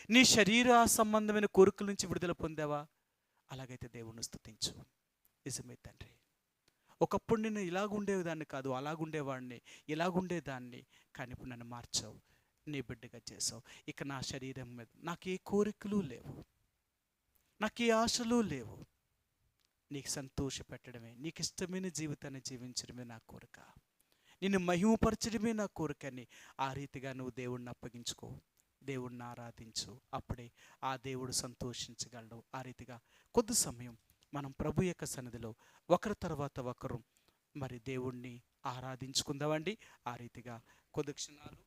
నీ శరీర సంబంధమైన కోరికల నుంచి విడుదల పొందావా? అలాగైతే దేవుణ్ణి స్తుతించు. నిజమే తండ్రి, ఒకప్పుడు నేను ఇలాగుండేదాన్ని కాదు, అలాగుండేవాడిని, ఇలాగుండేదాన్ని, కానీ ఇప్పుడు నన్ను మార్చావు, నీ బిడ్డగా చేసావు. ఇక నా శరీరం మీద నాకే కోరికలు లేవు, నాకే ఆశలు లేవు. నీకు సంతోష పెట్టడమే, నీకు ఇష్టమైన జీవితాన్ని జీవించడమే నా కోరిక, నిన్ను మహిమపరచడమే నా కోరికని ఆ రీతిగా నువ్వు దేవుణ్ణి అప్పగించుకో, దేవుణ్ణి ఆరాధించు. అప్పుడే ఆ దేవుడు సంతోషించగలడు. ఆ రీతిగా కొద్ది సమయం మనం ప్రభు యొక్క సన్నిధిలో ఒకరి తర్వాత ఒకరు మరి దేవుణ్ణి ఆరాధించుకుందామండి. ఆ రీతిగా కొద్ది క్షణాలు